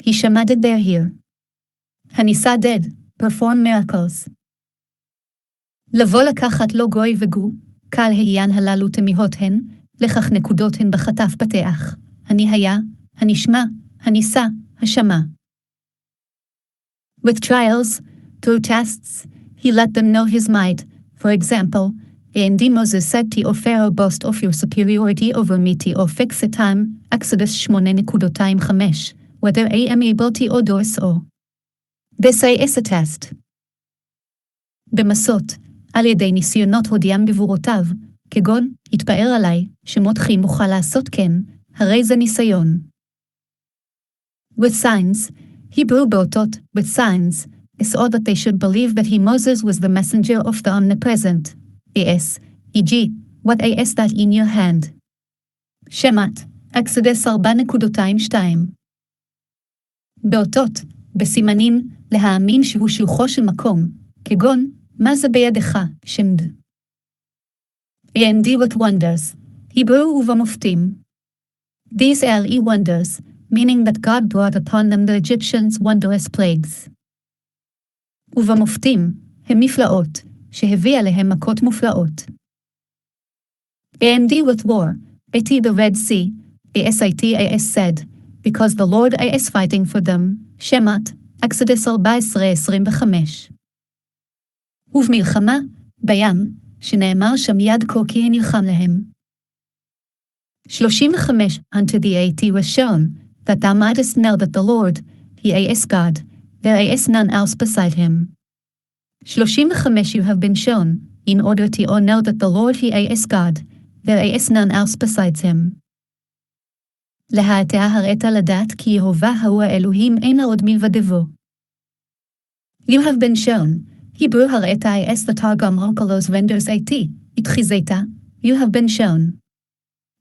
He shamaded there here. Hanisa did, perform miracles. לבוא לקחת לו גוי וגו, קל העיין הללו תמיהות הן, לכך נקודות הן בחטף פתח, אני היה, הנשמע, הניסה, השמע. With trials, through tests, he let them know his might. For example, and Moses said to Pharaoh, boast of your superiority over me or fix a time, Exodus 8:5, whether I am able to or do so. This is a test. במסות, על ידי ניסיונות הודיעם בבורותיו, כגון, התפאר עליי, שמותחי מוכל לעשות כן, הרי זה ניסיון. With signs, Hebrew באותות, with signs, is all that they should believe that Moses was the messenger of the omnipresent. e.g., what is that in your hand? שמת, Exodus 4:2. באותות, בסימנים, להאמין שהוא שלוחו של מקום, כגון, מה זה בידך, שמד. and with wonders, Hebrew ובמופתים. These are wonders, meaning that God brought upon them the Egyptians' wondrous plagues. ובמופתים, הם מפלאות, שהביא עליהם מכות מופלאות. and with war, the Red Sea, as said, because the Lord is fighting for them, Shemat, Exodus 14:25. ובמלחמה, בים, שנאמר שם יד כה כי הנלחם להם. 35 Unto thee it was shown, that thou mightest know that the Lord, he is God, there is none else beside him. 35 You have been shown, in order to know that the Lord he is God, there is none else besides him. להעתה הראית לדעת כי יהובה הוא האלוהים אין עוד מלבדו. You have been shown, Hebrew הראתה is the Targum onkelos renders it, itchizeta, you have been shown.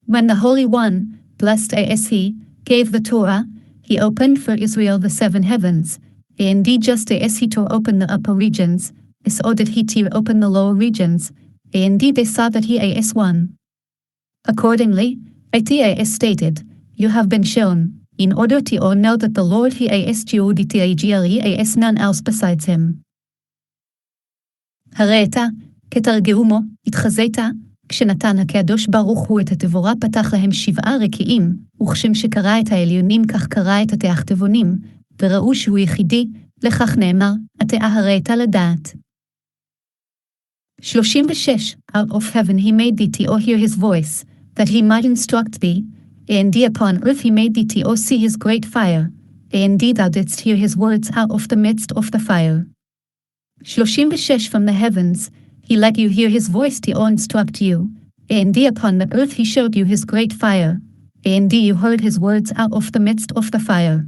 When the Holy One, blessed is he, gave the Torah, he opened for Israel the 7 heavens, and just as he tore open the upper regions, so did he tear open the lower regions, and they saw that he is one. Accordingly, it is stated, you have been shown, in order to know that the Lord he is Judaica is none else besides him. הראית, כתרגמו, התחזית, כשנתן הקדוש ברוך הוא את התבורה פתח להם 7 רקיעים, וכשם שקרא את העליונים כך קרא את התחתונים, וראו שהוא יחידי, לכך נאמר, אתה הראית לדעת. 36 Out of heaven he made thee to hear his voice, that he might instruct thee, and upon earth he made thee to see his great fire, and thou didst hear his words out of the midst of the fire. 36 From the heavens, he let you hear his voice to instruct you, and upon the earth he showed you his great fire, and you heard his words out of the midst of the fire.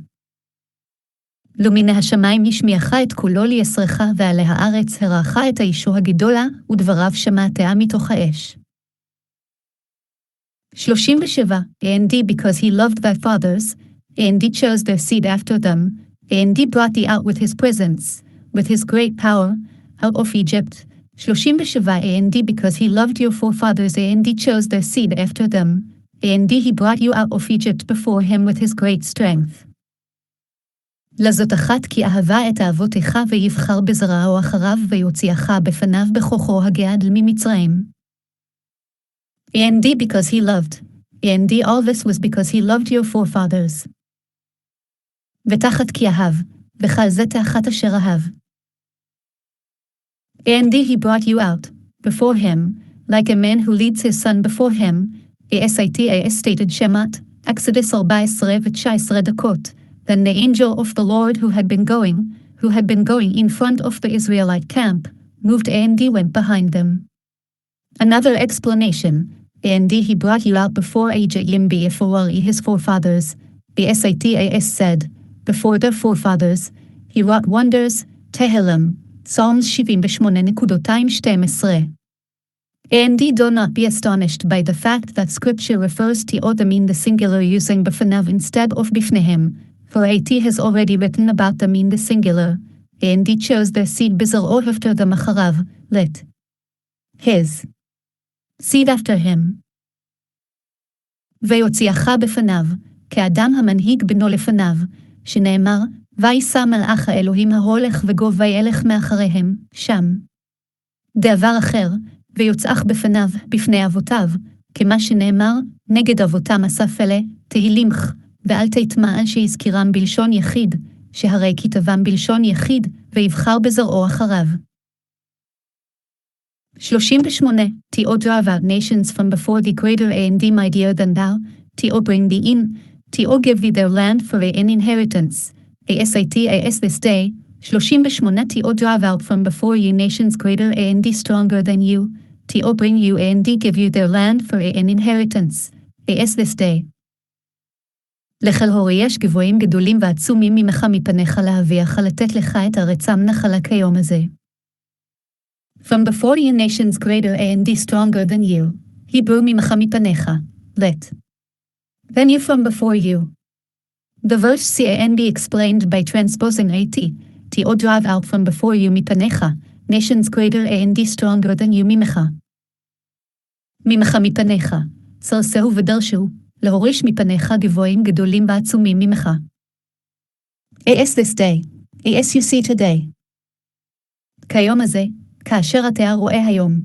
לו מן השמיים ישמיעך את קולו ליסרך, ועלי הארץ הראך את האישו הגדולה, ודבריו שמעתיה מתוך האש. 37 And because he loved thy fathers, and he chose their seed after them, and he brought thee out with his presence, with his great power, out of Egypt. 37 And because he loved your forefathers, and he chose their seed after them, and he brought you out of Egypt before him with his great strength. לזאת אחת כי אהבה את אבותיך ויבחר בזרעו אחריו ויוציאך בפניו בכוחו הגאד ממצרים. And because he loved, and all this was because he loved your forefathers. ותחת כי אהב, וכל זה תחת אשר אהב. And he brought you out, before him, like a man who leads his son before him, as stated Shemat, Exodus 14:19. Then the angel of the Lord who had been going, who had been going in front of the Israelite camp, moved and went behind them. Another explanation, and he brought you out before Egypt before his forefathers. The SATAS said, before their forefathers, he wrought wonders, Tehillim, Psalms 78:12. And do not be astonished by the fact that Scripture refers to them in the singular using b'fanav instead of b'fnehem, for it has already written about them in the singular, and he chose their seed bizel or after them acharav, lit. His seed after him. ויוציאך בפניו, כאדם המנהיג בנו לפניו, שנאמר, וישא מלאך האלוהים ההולך וגוב וילך מאחריהם, שם. דבר אחר, ויוצאך בפניו, בפני אבותיו, כמה שנאמר, נגד אבותם אסף אלה, תהילימך, ואל תטמע שיזכירם בלשון יחיד, שהרי כתבם בלשון יחיד, ויבחר בזרעו אחריו. 38. To drive out nations from before thee greater and mightier than thou, to bring thee in, to give thee their land for an inheritance. ASATAS this day, 38. To drive out from before you nations greater and stronger than you, to bring you and give you their land for an inheritance. AS this day. לכל הורי יש גבוהים גדולים ועצומים ממך מפניך להביאך לתת לך את ארצם נחלה כיום הזה. From before you nations greater and stronger than you, Hebrew ממך מפניך, let. Then you from before you. The verse can be explained by transposing at, to drive out from before you מפניך, nations greater and stronger than you ממך. ממך מפניך, סרסהו ודרשו, להוריש מפניך גבוהים גדולים ועצומים ממך. AS this day, AS you see today. כיום הזה, כאשר אתה רואה היום.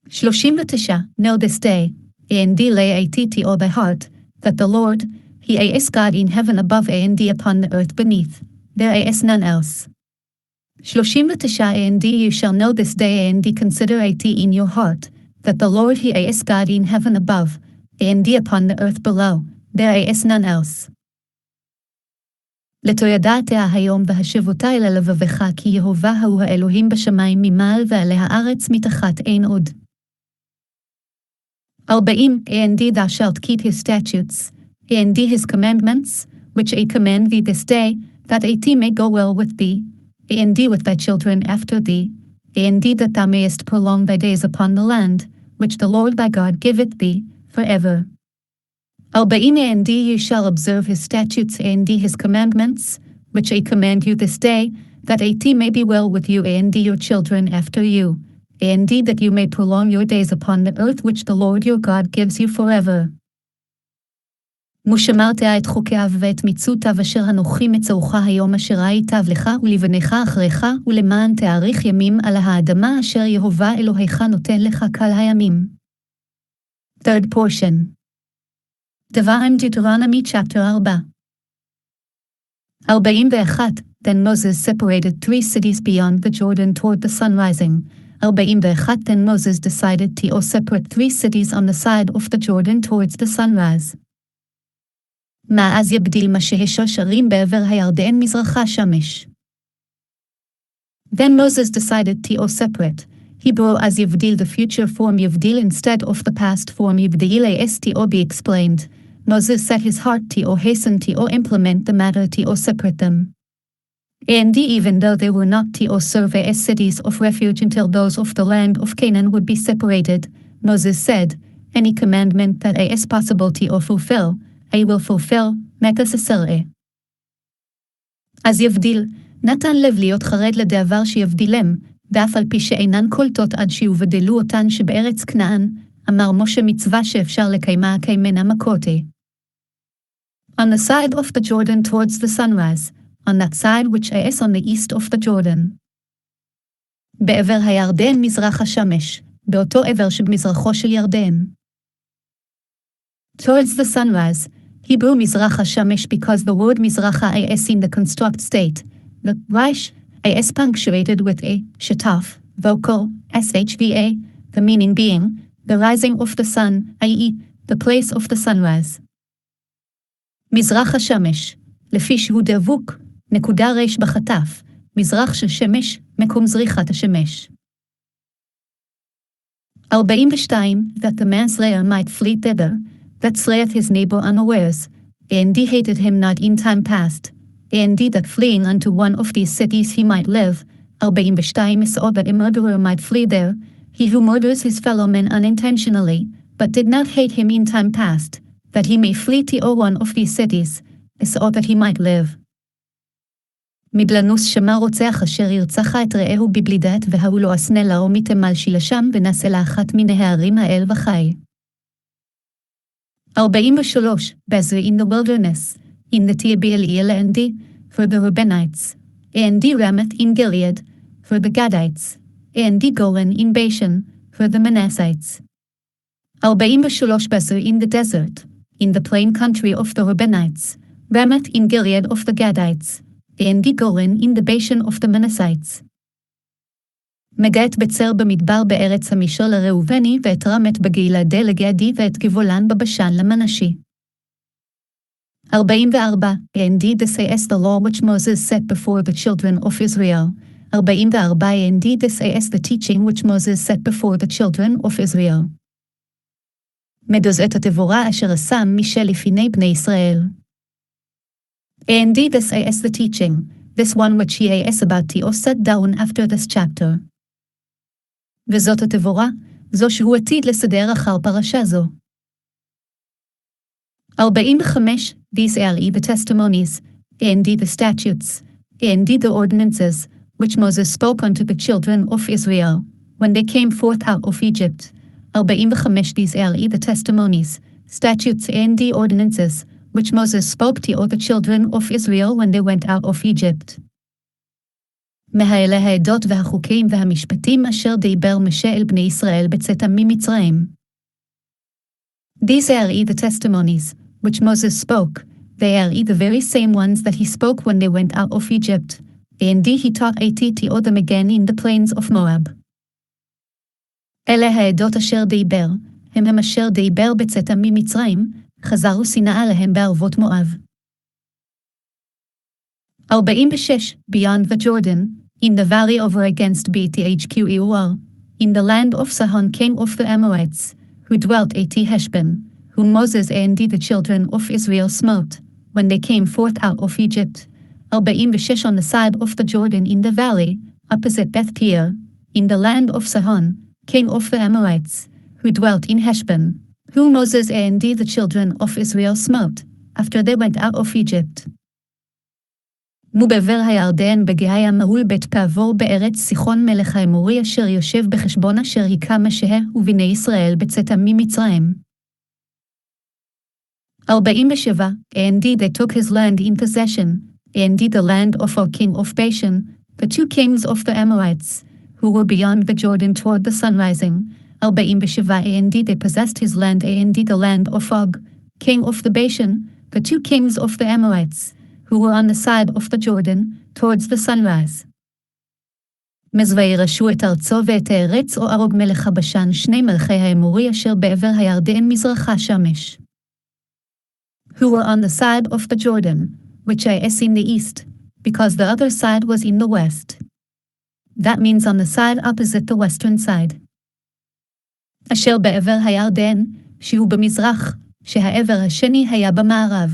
39. Know this day, and lay at thy heart, that the Lord, He is God in heaven above and upon the earth beneath. There is none else. 39. And you shall know this day and consider it in your heart, that the Lord He is God in heaven above, and upon the earth below. There is none else. לתוידעתה היום והשבותה אל לבבך כי יהובה הוא האלוהים בשמיים ממעל ועלי הארץ מתחת אין עוד. 40. And thou shalt keep his statutes, and his commandments, which I command thee this day, that it may go well with thee, and with thy children after thee, and that thou mayest prolong thy days upon the land, which the Lord thy God giveth thee, forever. 40. And you shall observe his statutes and his commandments, which I command you this day, that it may be well with you and your children after you, and that you may prolong your days upon the earth which the Lord your God gives you forever. ושמרת את חוקיו ואת מצוותיו אשר אנוכי מצווך היום אשר היטב לך ולבניך אחריך ולמען תאריך ימים על האדמה אשר יהובה אלוהיך נותן לך כל הימים. Third portion. Devarim Deuteronomy chapter 4. 41. Then Moses separated 3 cities beyond the Jordan toward the sun rising. 41. Then Moses decided to separate 3 cities on the side of the Jordan towards the sunrise. מאז יבדיל מה שהשושרים בעבר הירדן מזרחה שמש. Then Moses decided to separate. Hebrew as yivdil, the future form yivdil instead of the past form yivdil as to be explained. Moses set his heart to hasten to implement the matter to separate them. And even though they were not to serve as cities of refuge until those of the land of Canaan would be separated, Moses said, any commandment that is possible to fulfill, I will fulfill, מקססראה. אז יבדיל, נתן לב להיות חרד לדעבר שיבדילם, ואף על פי שאינן קולטות עד שיובדלו אותן שבארץ כנען, אמר משה מצווה שאפשר לקיימה קיימנה מקוטי. On the side of the Jordan towards the sunrise, on that side which is on the east of the Jordan. בעבר הירדן מזרח השמש, באותו עבר שבמזרחו של ירדן. Towards the sunrise, Hebrew מזרח השמש because the word מזרחה is in the construct state. The Reich is punctuated with a shataf, vocal, shva, the meaning being, the rising of the sun, i.e., the place of the sunrise. מזרח השמש, לפי שהוא דבוק, נקודה רש בחטף, מזרח של שמש, מקום זריחת השמש. 42. That the man slayer might flee thither, that slayeth his neighbor unawares, and he hated him not in time past, and that fleeing unto one of these cities he might live. 42. So that a murderer might flee there, he who murders his fellow man unintentionally, but did not hate him in time past, that he may flee to one of these cities, so that he might live. מבלנוס שמע רוצח אשר ירצחה את רעהו בבלידת והוא לא אסנה לה ומתמל שילשם ונשא לאחת מן הערים האל וחי. 43. Bezer in the wilderness, in the Tiabil Endi, for the Reubenites, and Ramoth in Gilead, for the Gadites, and Golan in Bashan, for the Manassites. 43. Bezer in the desert, in the plain country of the Reubenites, Ramoth in Gilead of the Gadites, and Golan in the Bashan of the Manassites. מגעת בצר במדבר בארץ המישור לראובני ואת רמת בגלעד לגדי ואת גבולן בבשן למנשי. 44. And this is the law which Moses set before the children of Israel. 44. And this is the teaching which Moses set before the children of Israel. מדוז את התבורה אשר עשה מישה לפני בני ישראל. And this is the teaching, this one which he is about to set down after this chapter. וזאת התבורה, זו שהוא עתיד לסדר אחר פרשה זו. 45. These are the testimonies, and the statutes, and the ordinances, which Moses spoke unto the children of Israel, when they came forth out of Egypt. 45. These are the testimonies, statutes, and the ordinances, which Moses spoke to all the children of Israel when they went out of Egypt. מהאלה העדות והחוקים והמשפטים אשר דיבר משה אל בני ישראל בצאתם ממצרים. These are the testimonies, which Moses spoke, they are the very same ones that he spoke when they went out of Egypt, and he taught to all them again in the plains of Moab. אלה העדות אשר דיבר, הם אשר דיבר בצאתם ממצרים, חזרו שנאה להם בערבות מואב. 46. Beyond the Jordan, in the valley over against Bethqeur, in the land of Sihon king of the Amorites, who dwelt at Heshbon, whom Moses and the children of Israel smote, when they came forth out of Egypt. 46. On the side of the Jordan in the valley, opposite Beth-peor, in the land of Sihon, king of the Amorites, who dwelt in Heshbon, whom Moses and the children of Israel smote, after they went out of Egypt. מובעבר הירדן בגיא המהול בית פעבור בארץ סיחון מלך האמורי אשר יושב בחשבון אשר היכה משה ובני ישראל בצאתם ממצרים. 47. And they took his land in possession, and the land of our king of Bashan, the two kings of the Amorites, who were beyond the Jordan toward the sunrising. 47. And they possessed his land and the land of Og, king of the Bashan, the two kings of the Amorites, who were on the side of the Jordan, towards the sunrise. וירשו את ארצו ואת הארץ או ארוג מלך הבשן שני מלכי האמורי אשר בעבר הירדן מזרחה שמש. Who were on the side of the Jordan, which is in the east, because the other side was in the west. That means on the side opposite the western side. אשר בעבר הירדן, שהוא במזרח, שהעבר השני היה במערב.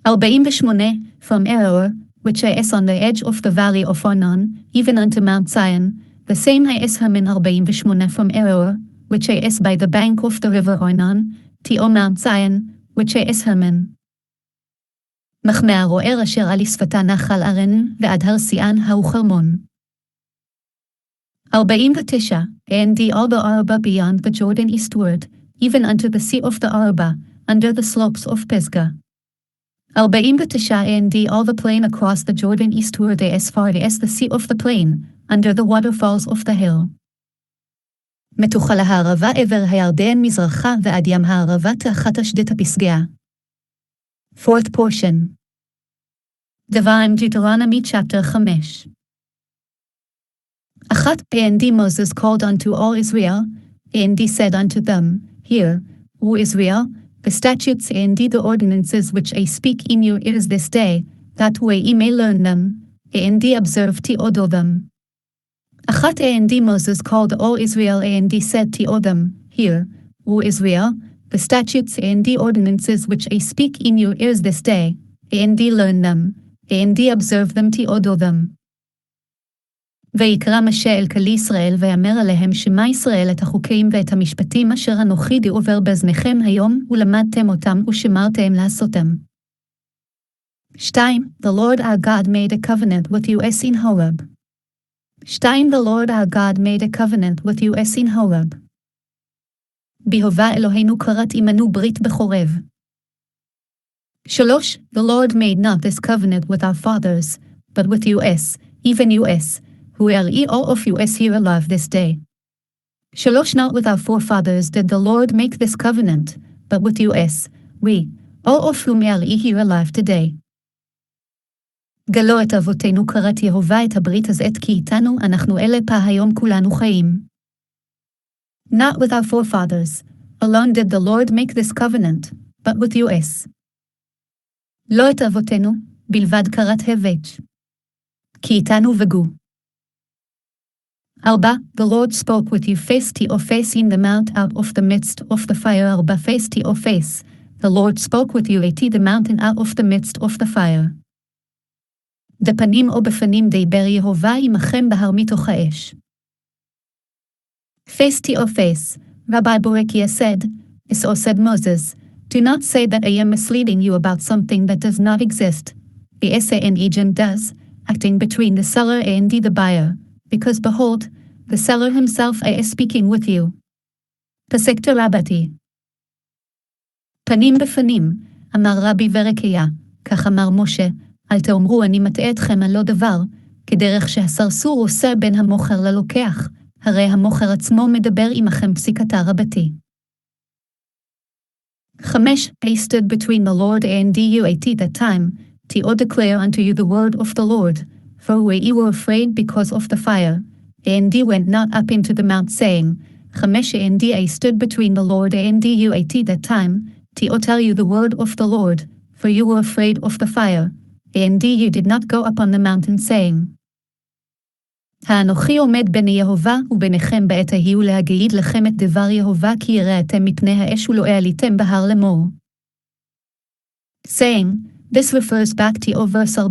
48. From Aroer, which is on the edge of the valley of Arnon, even unto Mount Zion, the same is Hermon. 48. From Aroer, which is by the bank of the river Arnon, to Mount Zion, which is Hermon. מחמא הרוער אשר על שפתה נחל ארן, ועד הר סיאן ההוא חרמון. 49. And all the Araba beyond the Jordan eastward, even unto the sea of the Araba, under the slopes of Pisgah. 49. And all the plain across the Jordan eastward as far as the sea of the plain, under the waterfalls of the hill. מתוכל הערבה עבר הירדן מזרחה ועד ים הערבה תחת אשדת הפסגה. Fourth portion. Devarim Deuteronomy chapter 5. 1. And Moses called unto all Israel, and he said unto them, Hear, O Israel, the statutes and the ordinances which I speak in your ears this day, That way ye may learn them, and observe to order them. Achat and Moses called all Israel and said to them, Hear, O Israel, the statutes and the ordinances which I speak in your ears this day, and learn them, and observe them to order them. ויקרא משה אל כלי ישראל ואמר עליהם שמע ישראל את החוקים ואת המשפטים אשר אנוכי דעובר באזניכם היום ולמדתם אותם ושמרתם לעשותם. 2. The Lord our God made a covenant with you as in Horeb. 2. The Lord our God made a covenant with you as in Horeb. בהובא אלוהינו כרת עמנו ברית בחורב. 3. The Lord made not this covenant with our fathers, but with you as, even you as, who are ye all of you as here alive this day. 3. Not with our forefathers did the Lord make this covenant, but with you as, we, all of whom are ye here alive today. גלו את אבותינו כרת יהובה את הברית הזאת כי איתנו אנחנו אלה פה היום כולנו חיים. Not with our forefathers, alone did the Lord make this covenant, but with you as. לא את אבותינו, בלבד כרת הבט. כי איתנו וגו. 4. The Lord spoke with you face to face in the mount out of the midst of the fire. 4. Face to face. The Lord spoke with you at the mountain out of the midst of the fire. בפנים או בפנים דיבר יהובה עמכם בהר מתוך האש. Face to face. Rabbi Borekia said, so said Moses, do not say that I am misleading you about something that does not exist. An agent does, acting between the seller and the buyer, because behold, the seller himself is speaking with you. פסק תרבתי. פנים בפנים, אמר רבי ורקיה, כך אמר משה, אל תאמרו אני מטעה אתכם על לא דבר, כדרך שהסרסור עושה בין המוכר ללוקח, הרי המוכר עצמו מדבר עמכם פסיקתה רבתי. 5. I stood between the Lord and you at that time, to declare unto you the word of the Lord, for we ye were afraid because of the fire, and ye went not up into the mount, saying, 5. And I stood between the Lord and you at that time, to tell you the word of the Lord, for you were afraid of the fire, and you did not go up on the mountain, saying, האנוכי עומד בין יהובה וביניכם בעת ההיא ולהגיד לכם את דבר יהובה כי יראתם מפני האש ולא העליתם בהר לאמור. Saying, this refers back to verse 4,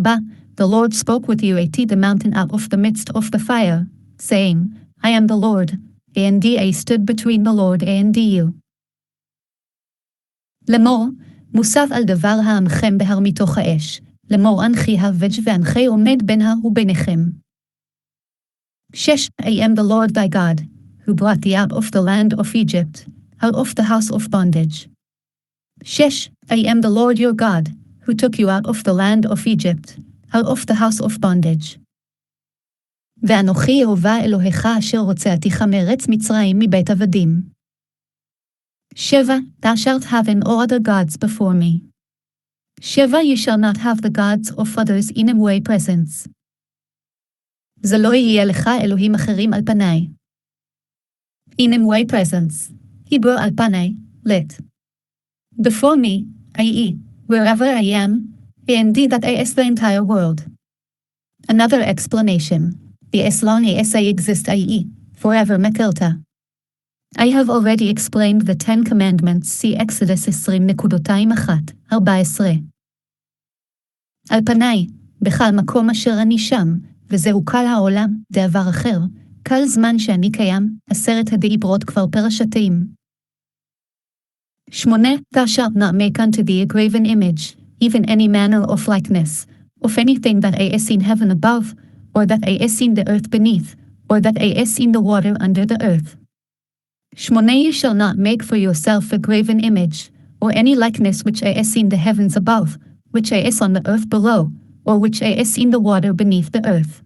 the Lord spoke with you at the mountain out of the midst of the fire, saying, I am the Lord, and I stood between the Lord and you. לאמור, מוסף על דבר העמכם בהר מתוך האש, לאמור אנכי הבג' ואנכי עומד בין ההר וביניכם. 6. I am the Lord thy God, who brought thee out of the land of Egypt, out of the house of bondage. 6. I am the Lord your God, who took you out of the land of Egypt, out of the house of bondage. ואנוכי יהובה אלוהיך אשר הוצאתיך מארץ מצרים מבית עבדים. 7. Thou shalt have no other gods before me. 7. You shall not have the gods of others in my presence. זה לא יהיה לך אלוהים אחרים על פניי. In my presence. Hebrew על פניי, let. Before me, i.e., wherever I am, and that I is the entire world. Another explanation. The as long as I exist, i.e., forever מקלתה. I have already explained the 10 commandments, see Exodus 20.1-14. על פניי, בכל מקום אשר אני שם, וזהו כל העולם, דבר אחר, כל זמן שאני קיים, 10 הדיברות כבר פרשתיים. 8. Thou shalt not make unto thee a graven image, even any manner of likeness, of anything that is in heaven above, or that is in the earth beneath, or that is in the water under the earth. 8. You shall not make for yourself a graven image, or any likeness which is in the heavens above, which is on the earth below, or which is in the water beneath the earth.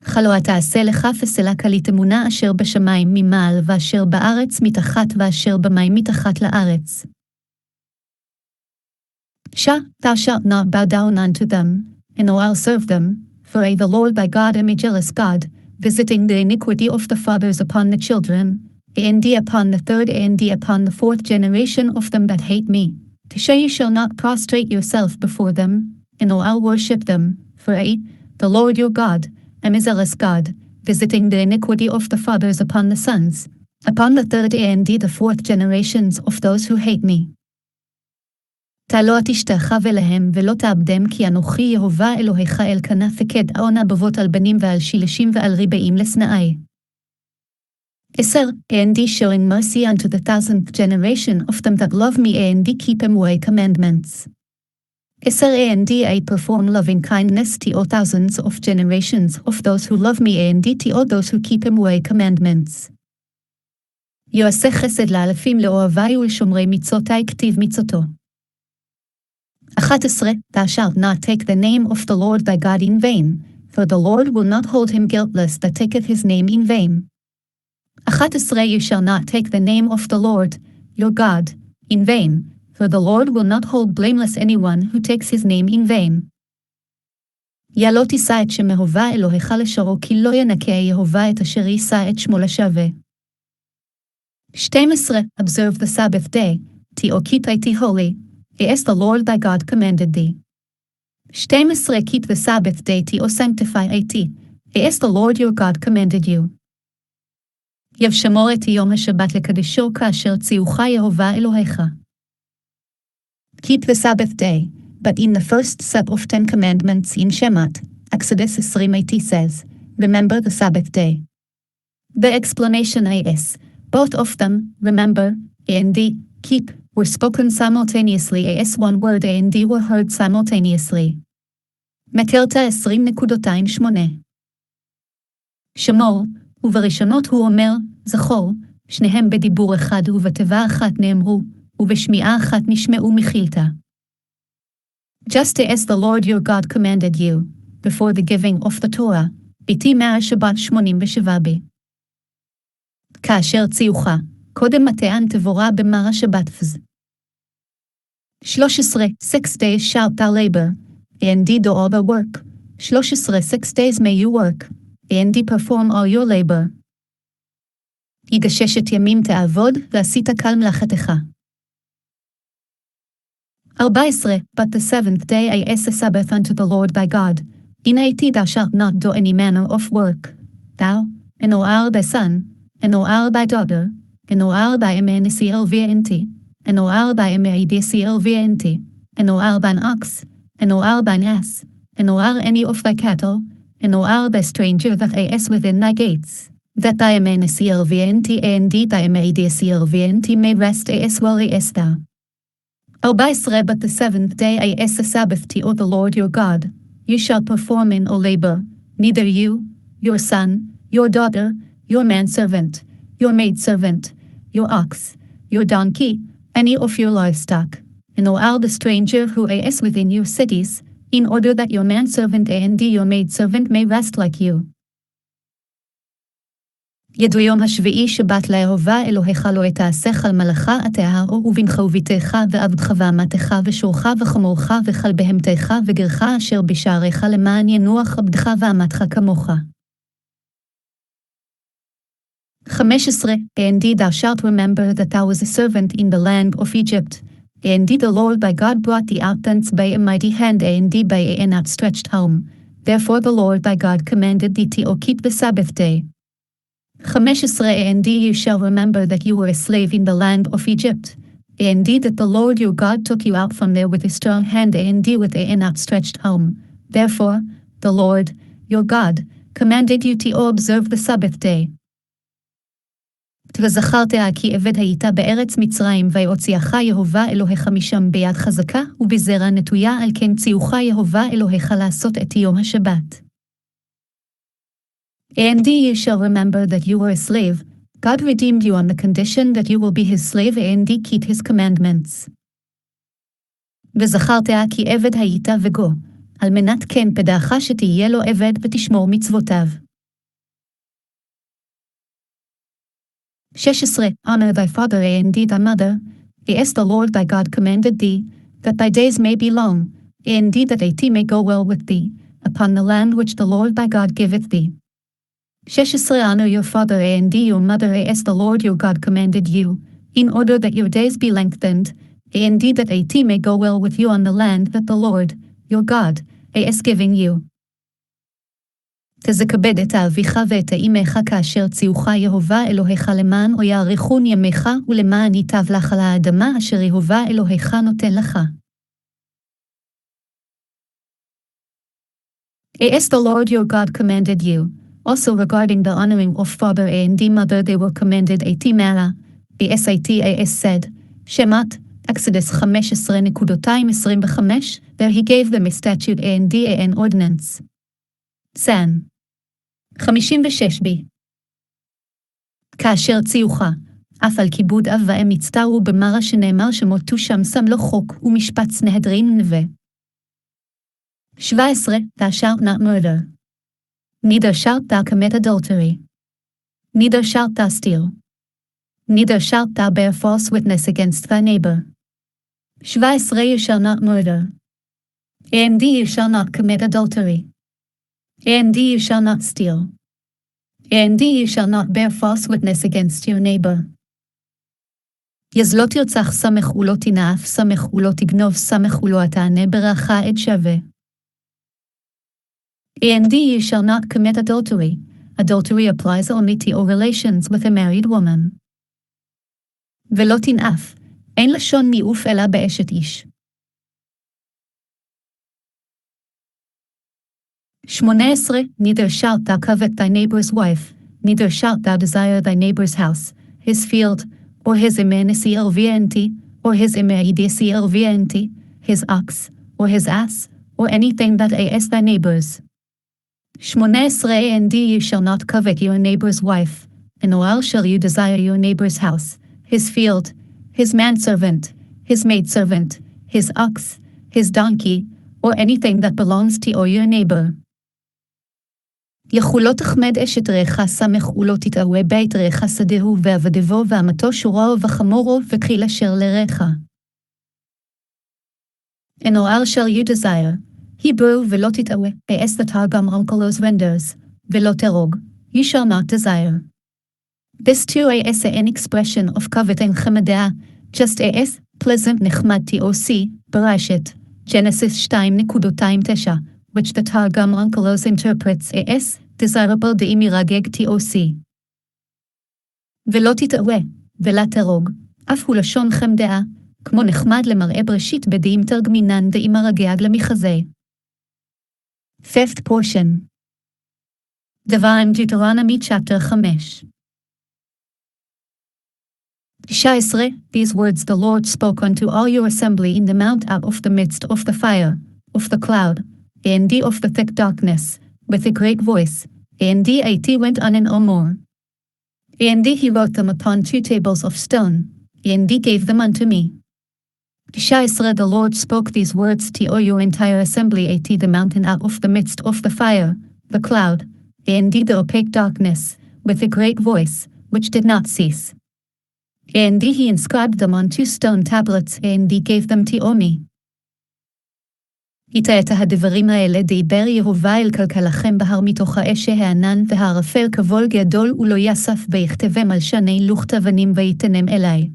חלו תעשה לך פסלה כלית אמונה אשר בשמיים ממעל ואשר בארץ מתחת ואשר במים מתחת לארץ. Thou shalt not bow down unto them, and I'll serve them, for I the Lord thy God am a jealous God, visiting the iniquity of the fathers upon the children, and upon the third and upon the fourth generation of them that hate me, to show you shall not prostrate yourself before them, and I'll worship them, for I, the Lord your God, am a zealous God, visiting the iniquity of the fathers upon the sons, upon the third and the fourth generations of those who hate me. אתה לא תשתחו אליהם ולא תעבדם כי אנוכי יהוה אלוהיך אלקנה פקד עונה בבות על בנים ועל שילשים ועל ריבעים לשנאי. 10 And showing mercy unto the 10th generation of them that love me and keep my commandments. 10 And I perform loving kindness to all thousands of generations of those who love me and to all those who keep my commandments. יעשה חסד לאלפים לאוהבי ולשומרי מצותי כתיב מצותו. 11 Thou shalt not take the name of the Lord thy God in vain, for the Lord will not hold him guiltless that taketh his name in vain. 11 You shall not take the name of the Lord, your God, in vain, for the Lord will not hold blameless anyone who takes his name in vain. לא תישא את שם יהוה אלוהיך לשרו, כי לא ינקה יהוה את אשר יישא את שמו לשווה. 12 Observe the Sabbath day, to keep it holy, as the Lord thy God commanded thee. 12 Keep the Sabbath day to sanctify it, as the Lord your God commanded you. יבשמור את יום השבת לקדשו כאשר ציווך יהוה אלוהיך. Keep the Sabbath day, but in the first set of 10 commandments in Shemot, Exodus 20:8 says, remember the Sabbath day. The explanation is, both of them, remember, and keep, were spoken simultaneously as one word and were heard simultaneously. מקרתא 20.8 שמור, ובראשונות הוא אומר, זכור, שניהם בדיבור אחד ובתיבה אחת נאמרו, ובשמיעה אחת נשמעו מחילתא. Just as the Lord your God commanded you, before the giving of the Torah, ביתי מהשבת 87 כאשר ציוך, קודם מתן תבורא במר השבת פז. 13 6 days shalt thou labor, and do all the work. 13 6 days may you work, and perform all your labor. יגששת ימים תעבוד, ועשית כל מלאכתך. 14 But the 7th day is a Sabbath unto the Lord thy God. In it thou shalt not do any manner of work. Thou, and all thy son, and all thy daughter, and all thy Ysrael, and all thy Ysrael, and all thine ox, and all thine ass, and all any of thy cattle, and all thy stranger that is within thy gates, that thy Ysrael and thy Ysrael may rest as well as thou. 14 But the 7th day is a Sabbath to the Lord your God. You shall perform in all labor, neither you, your son, your daughter, your manservant, your maidservant, your ox, your donkey, any of your livestock, and all the stranger who is within your cities, in order that your manservant and your maidservant may rest like you. ידעו יום השביעי שבת ליהוה אלוהיך לא תעשה כל מלאכה אתה ובנך וביתך ועבדך ואמתך ושורך וחמורך וכל בהמתך וגרך אשר בשעריך למען ינוח עבדך ואמתך כמוך. 15 And thou shalt remember that thou was a servant in the land of Egypt, and the Lord thy God brought thee out thence by a mighty hand and by an outstretched arm. Therefore the Lord thy God commanded thee to keep the Sabbath day. 15 And you shall remember that you were a slave in the land of Egypt, and that the Lord your God took you out from there with a strong hand and with an outstretched arm. Therefore, the Lord, your God, commanded you to observe the Sabbath day. וזכרת כי עבד היית בארץ מצרים ויוציאך יהוה אלוהיך משם ביד חזקה ובזרע נטויה על כן ציוך יהוה אלוהיך לעשות את יום השבת. And you shall remember that you were a slave. God redeemed you on the condition that you will be his slave and keep his commandments. וזכרת כי עבד היית וגו, על מנת כן פדעך שתהיה לו עבד ותשמור מצוותיו. 16 Honor thy father and thy mother, as the Lord thy God commanded thee, that thy days may be long, and that it may go well with thee, upon the land which the Lord thy God giveth thee. 16 Honor your father and your mother as the Lord your God commanded you, in order that your days be lengthened, and that it may go well with you on the land that the Lord, your God, is giving you. תזכבד את אביך ואת אמך כאשר ציוך יהוה אלוהיך למען או יאריכון ימיך ולמען ייטב לך על האדמה אשר יהוה אלוהיך נותן לך. As the Lord your God commanded you, also regarding the honoring of father and mother they were commanded at Mala, as said, Shemat, Exodus 15:25, there he gave them a statute and an ordinance. San 56b כאשר ציוך, אף על כיבוד אב ואם הצטרו במרה שנאמר שמותו שם שם לו חוק ומשפט סנהדרין נווה. 17 Thou shalt not murder. Neither shalt thou commit adultery. Neither shalt thou steal. Neither shalt thou bear false witness against thy neighbor. 17 You shall not murder. And you shall not commit adultery. And you shall not steal. And you shall not bear false witness against your neighbor. אז לא תרצח סמך ולא תנאף סמך ולא תגנוב סמך ולא תענה ברכה את שווה. And you shall not commit adultery. Adultery applies only to your relations with a married woman. ולא תנאף, אין לשון ניאוף אלא באשת איש. 18 Neither shalt thou covet thy neighbor's wife, neither shalt thou desire thy neighbor's house, his field, or his immenity, or his immenity, his ox, or his ass, or anything that is thy neighbor's. 18 And you shall not covet your neighbor's wife, nor shall you desire your neighbor's house, his field, his manservant, his maidservant, his ox, his donkey, or anything that belongs to your neighbor. יכולו תחמד אשת רעך סמך ולא תתאווה בית רעך שדהו ועבדבו ועמתו שורו וחמורו וכחיל אשר לרעך. Nor shall you desire. Hebrew ולא תתאווה, as the Targum Onkelos renders, ולא תרוג, you shall not desire. This too is an expression of coveting chemedea, just as, pleasant נחמד TOC, Bereshit, Genesis 2:29, which the Targum Onkelos interprets as, desirable דאמירגג TOC. ולא תתאווה, ולא תרוג, אף הוא לשון חמדאה, כמו נחמד למראה בראשית בדאים תרגמינן דאמירגג למחזה. Fifth portion. Devarim Deuteronomy chapter 5. 19 These words the Lord spoke unto all your assembly in the mount out of the midst of the fire, of the cloud, and of the thick darkness, with a great voice, and 80 went on and more. And he wrote them upon 2 tables of stone, and gave them unto me. 19 The Lord spoke these words to all your entire assembly at the mountain out of the midst of the fire, the cloud, and the opaque darkness, with a great voice, which did not cease. And he inscribed them on 2 stone tablets, and gave them to me. איתה את הדברים האלה דיבר יהוה אל כלכלכם בהר מתוך האש הענן והערפל כבול גדול ולא יסף ויכתבם על שני לוחות אבנים ויתנם אלי.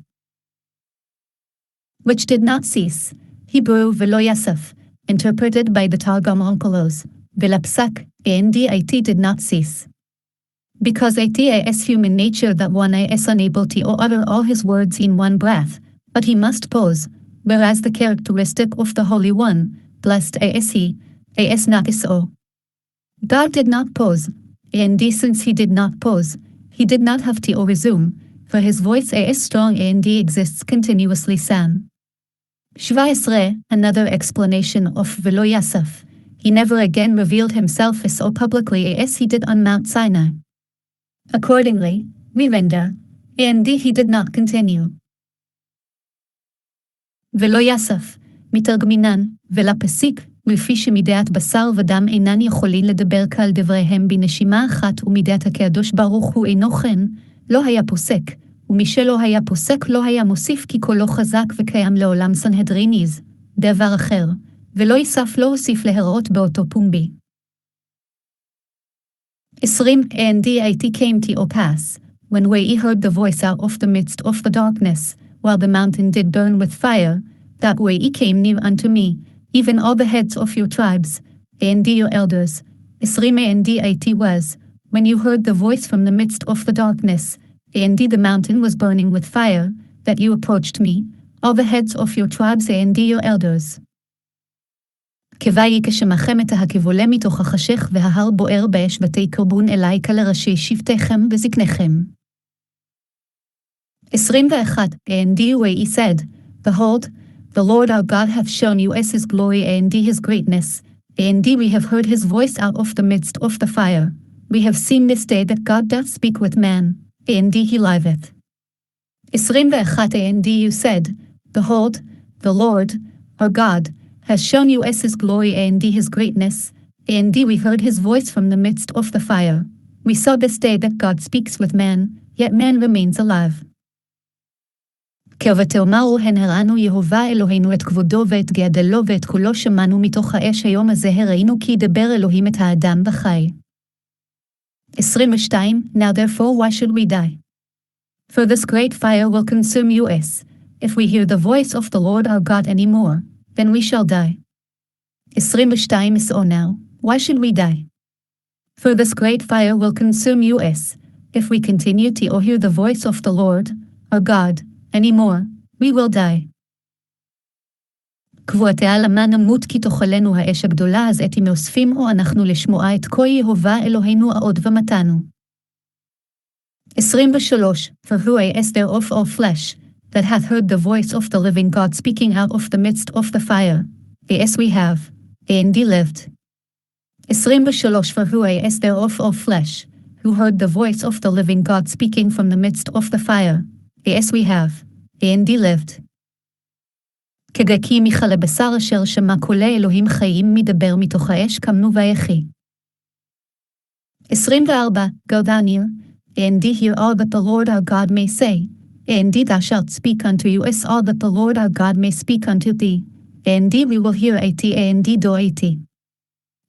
Which did not cease, Hebrew ולא יסף, interpreted by the Targum Onkelos, ולפסק, and it did not cease. Because it is human nature that one is unable to utter all his words in one breath, but he must pause, whereas the characteristic of the Holy One, blessed is he, is not so. God did not pause, and since he did not pause, he did not have to resume, for his voice is strong and exists continuously. San 17 Another explanation of Velo Yasaf. He never again revealed himself so publicly as he did on Mount Sinai. Accordingly, we render, and he did not continue. Velo Yasaf, מתרגמינן, ולפסיק, לפי שמדעת בשר ודם אינן יכולים לדבר כל דבריהם בנשימה אחת ומדעת הקדוש ברוך הוא אינו כן, לא היה פוסק, ומשלא היה פוסק לא היה מוסיף כי קולו חזק וקיים לעולם סנהדריניז, דבר אחר, ולא יסף לא הוסיף להראות באותו פומבי. 20 And it came to pass, when we heard the voice out of the midst of the darkness, while the mountain did burn with fire, that way he came near unto me, even all the heads of your tribes, and your elders, Esrime and it was, when you heard the voice from the midst of the darkness, and the mountain was burning with fire, that you approached me, all the heads of your tribes and your elders. כבאי כשמכם את ההכבולה מתוך החשך וההר בוער באש ותקרבון אלי כלראשי שבטיכם וזקניכם. 21. And he said, Behold, the Lord our God hath shown you as his glory and his greatness, and we have heard his voice out of the midst of the fire. We have seen this day that God doth speak with man, and he liveth. 21. And you said, Behold, the Lord, our God, has shown you as his glory and his greatness, and we heard his voice from the midst of the fire. We saw this day that God speaks with man, yet man remains alive. ותאמרו הן הראינו יהובה אלוהינו את כבודו ואת גדלו ואת כולו שמענו מתוך האש היום הזה הראינו כי ידבר אלוהים את האדם בחי. 22. Now therefore why should we die? For this great fire will consume us. If we hear the voice of the Lord our God any more, then we shall die. 22. So now, why should we die? For this great fire will consume us. If we continue to hear the voice of the Lord our God any more, we will die. קבועתיה למה נמות כי תאכלנו האש הגדולה אז אתי מאוספים או אנחנו לשמוע את כה יהובה אלוהינו העוד ומתנו. 23. For who is there of all flesh, that hath heard the voice of the living God speaking out of the midst of the fire? As we have, and he lived. 23. For who is there of all flesh, who heard the voice of the living God speaking from the midst of the fire? As we have, and he lived. כגקי מיכל הבשר אשר שמע קולי אלוהים חיים מדבר מתוך האש קמנו ויחי. 24. Go thou near, and hear all that the Lord our God may say, and thou shalt speak unto us all that the Lord our God may speak unto thee, and we will hear it and do it.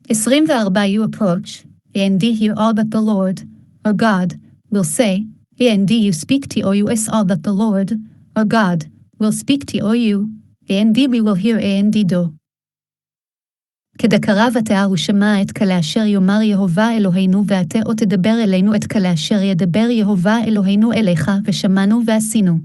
24. You approach, and hear all that the Lord our God will say, and you speak to us all that the Lord our God will speak to you, and we will hear and do. כדקרא ותאר ושמע את כלה אשר יאמר יהובה אלוהינו ועתה או תדבר אלינו את כלה אשר ידבר יהובה אלוהינו אליך ושמענו ועשינו.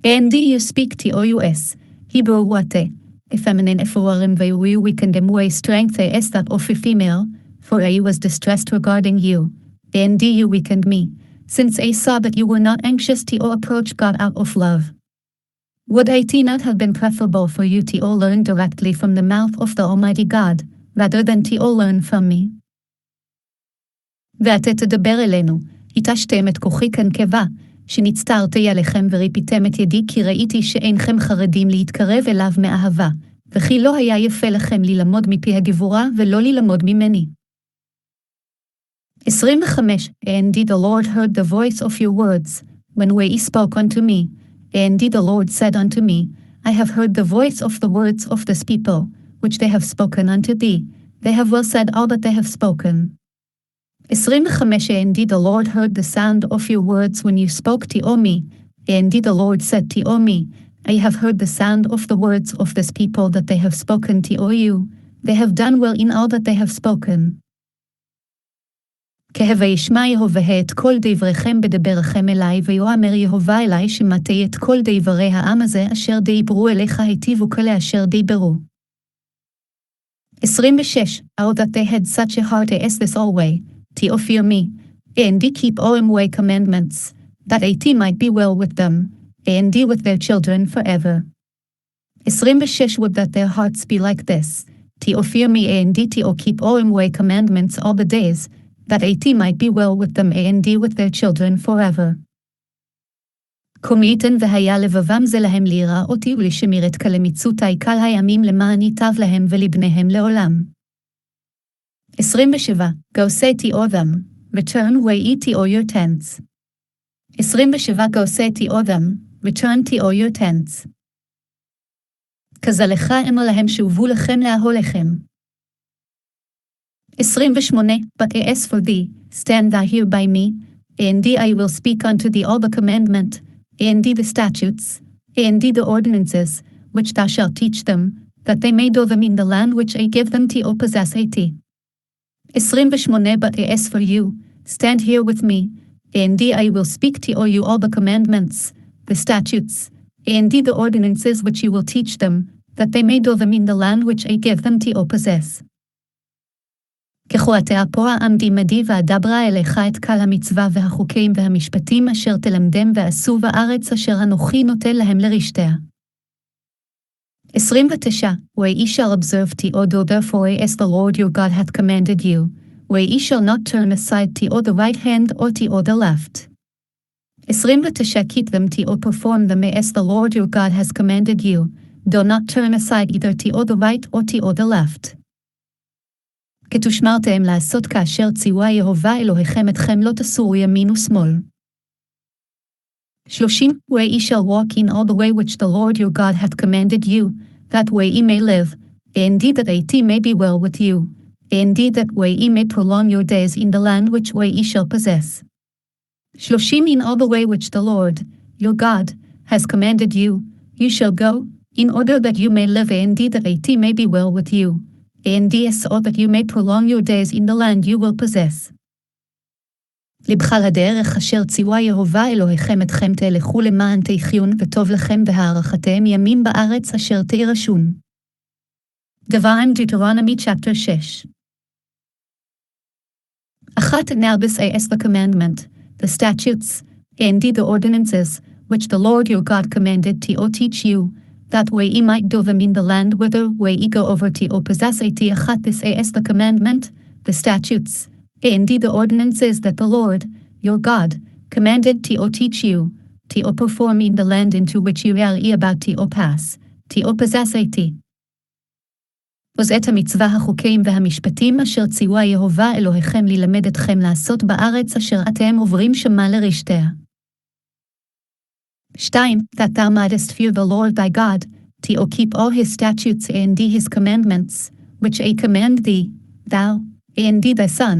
And you speak to us, Hebrew wate, effeminine eforim v'yu weakened way strength as that of a female, for I was distressed regarding you, and you weakened me, since I saw that you were not anxious to approach God out of love. Would it not have been preferable for you to learn directly from the mouth of the Almighty God, rather than to learn from me? ועתה תדבר אלינו, התשתם את כוחי כנקבה, שנצטרתי עליכם וריפיתם את ידי כי ראיתי שאינכם חרדים להתקרב אליו מאהבה, וכי לא היה יפה לכם ללמוד מפי הגבורה ולא ללמוד ממני. 25. And the Lord heard the voice of your words, when we spoke unto me, and the Lord said unto me, I have heard the voice of the words of this people, which they have spoken unto thee, they have well said all that they have spoken. 25. And the Lord heard the sound of your words when you spoke to me, and the Lord said to me, I have heard the sound of the words of this people that they have spoken to you, they have done well in all that they have spoken. כהווה ישמע יהובה את כל דבריכם בדברכם אלי, ויאמר יהובה אלי שמעתי את כל דברי העם הזה אשר דיברו אליך היטיבו כאלה אשר דיברו. 26. Oh that they had such a heart as this always, to fear me, and keep all my commandments, that it might be well with them, and with their children forever. 26. Would that their hearts be like this, to fear me and to keep all my commandments all the days, that it might be well with them and with their children forever. קומייתן והיה לבבם זה להם לירא אותי ולשמיר את כלמיצותי כל הימים למען ייטב להם ולבניהם לעולם. 27. Go say to them, return way to all your tents. 27. Go say to them, return to all your tents. כזלך אמר להם שובו לכם לאהוליכם. 28. But as for thee, stand thou here by me, and I will speak unto thee all the commandment, and the statutes, and the ordinances, which thou shalt teach them, that they may do them in the land which I give them to possess it. 28 But as for you, stand here with me, and I will speak to you all the commandments, the statutes, and the ordinances which you will teach them, that they may do them in the land which I give them to possess. ככל תאפוע עמדי מדי ואדברה אליך את כל המצווה והחוקים והמשפטים אשר תלמדם ועשו בארץ אשר אנוכי נותן להם לרשתיה. 29 Where ye shall observe to do therefore as the Lord your God hath commanded you, where ye shall not turn aside to the right hand or to the left. 29 Keep them to perform them as the Lord your God has commanded you, do not turn aside either to the right or to the left. כתושמרתם לעשות כאשר ציווה יהוה אלוהיכם אתכם לא תסורו ימין ושמאל. 30 Where ye shall walk in all the way which the Lord your God hath commanded you, that way ye may live, and that it may be well with you, and that way ye may prolong your days in the land which way ye shall possess. 30 In all the way which the Lord, your God, has commanded you, you shall go, in order that you may live, and that it may be well with you, and so that you may prolong your days in the land you will possess. לבך לדרך אשר ציווה יהוה אלוהיכם אתכם תלכו למען תחיון וטוב לכם והארכתם ימים בארץ אשר תירשון. Devarim Deuteronomy chapter 6. 1 Now this is the commandment, the statutes, and the ordinances, which the Lord your God commanded to teach you, that way ye might do them in the land whither way ye go over to possess it. 1 This is the commandment, the statutes, and the ordinances that the Lord, your God, commanded to teach you, to perform in the land into which you are about to pass, to possess it. ואת המצווה החוקים והמשפטים אשר ציווה יהוה אלוהיכם ללמד אתכם לעשות בארץ אשר אתם עוברים שמה לרשתיה. 2 That thou mightest fear the Lord thy God, to keep all his statutes and his commandments, which I command thee, thou, and thy son,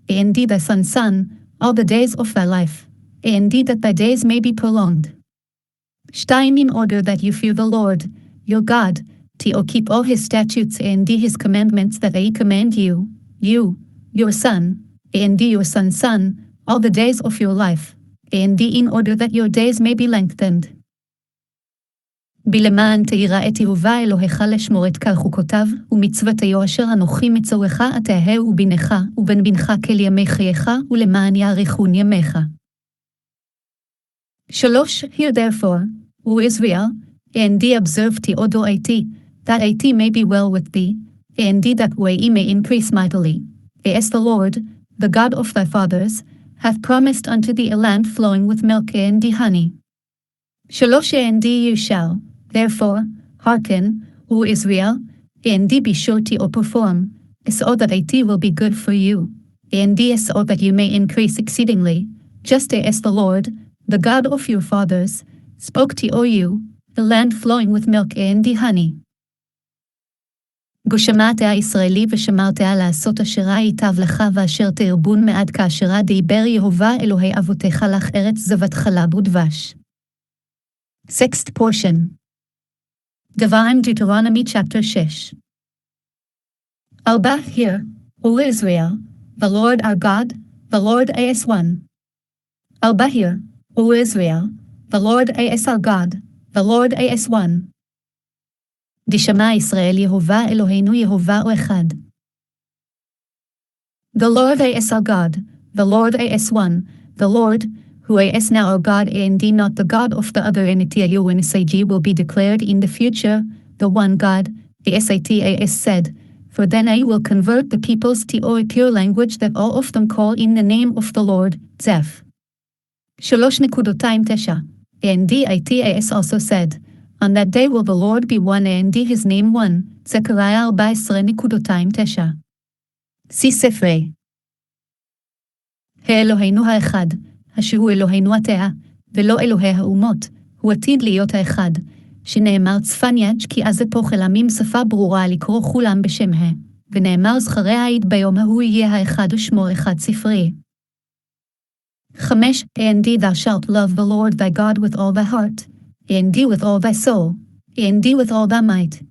and thy son's son, all the days of thy life, and that thy days may be prolonged. 2 In order that you fear the Lord, your God, to keep all his statutes and his commandments that I command you, your son, and your son's son, all the days of your life, and in order that your days may be lengthened. בלמען תירא את יהוה אלוהיך לשמור את כל חוקותיו ומצוותיו אשר אנוכי מצווך עתה ובנך ובן בנך כל ימי חייך ולמען יאריכון ימיך. 3 Hear therefore, O Israel, and observe to do it, that it may be well with thee, and that way ye may increase mightily, as the Lord, the God of thy fathers, hath promised unto thee a land flowing with milk and honey. 3 And you shall, therefore, hearken, O Israel, and be sure to perform, so that it will be good for you, and so that you may increase exceedingly, just as the Lord, the God of your fathers, spoke to you, the land flowing with milk and honey. ושמעת הישראלי ושמרת לעשות אשר ייטב לך ואשר תרבון מעד כאשר דיבר יהוה אלוהי אבותיך לך ארץ זבת חלב ודבש. 6th portion. Devarim Deuteronomy chapter 6. 4 Hear, O Israel, the Lord our God, the Lord is one. 4 Hear, O Israel, the Lord is our God, the Lord is one. דשמע ישראל יהוה אלוהינו יהוה הוא אחד. The Lord is our God, the Lord is one, the Lord, who is now our God and not the God of the other entity UNSAG will be declared in the future, the one God, the SATA is said, for then I will convert the peoples to a pure language that all of them call in the name of the Lord, Zeph. 3.29 And DITA is also said, on that day will the Lord be one and his name one, Zechariah 14.29. See ספרי. האלוהינו האחד, אשר הוא אלוהינו עתה, ולא אלוהי האומות, הוא עתיד להיות האחד, שנאמר צפניאץ' כי אז אתוכל עמים שפה ברורה לקרוא כולם בשם ונאמר זכריה עיד ביום ההוא יהיה האחד ושמו אחד ספרי. 5 And thou shalt love the Lord thy God with all thy heart, and with all thy soul, and with all thy might.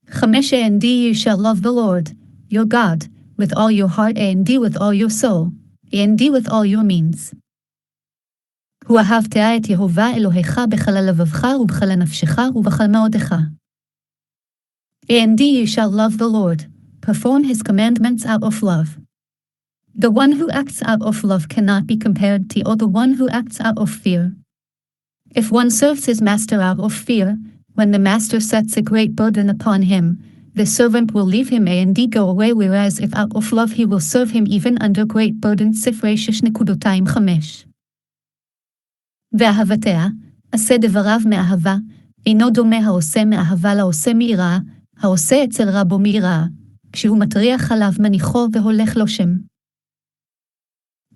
5 and you shall love the Lord, your God, with all your heart and with all your soul, and with all your means. ואהבת את יהוה אלוהיך בכל לבבך ובכל נפשך ובכל מאודך. And you shall love the Lord, perform his commandments out of love. The one who acts out of love cannot be compared to the one who acts out of fear. If one serves his master out of fear, when the master sets a great burden upon him, the servant will leave him and go away, whereas if out of love he will serve him even under great burden. 6.25 ואהבתיה, עשה דבריו מאהבה, אינו דומה העושה מאהבה לעושה מיראה, העושה אצל רבו מיראה, כשהוא מטריח עליו מניחו והולך לו שם.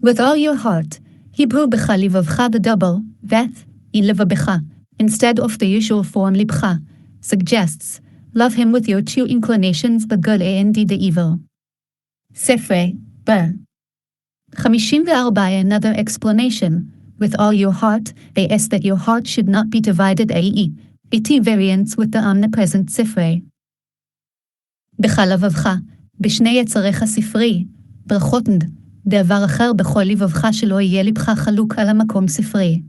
With all your heart, Hebrew בך לבבך the double, that, in לבבך, instead of the usual form לבך, suggests, love him with your two inclinations, the good and the evil. ספרי, בר. 54 Another explanation, with all your heart, is that your heart should not be divided at variance with the omnipresent ספרי. בך לבבך, בשני יצריך ספרי, ברכותנד, דבר אחר בכל לבבך שלא יהיה לבך חלוק על המקום ספרי.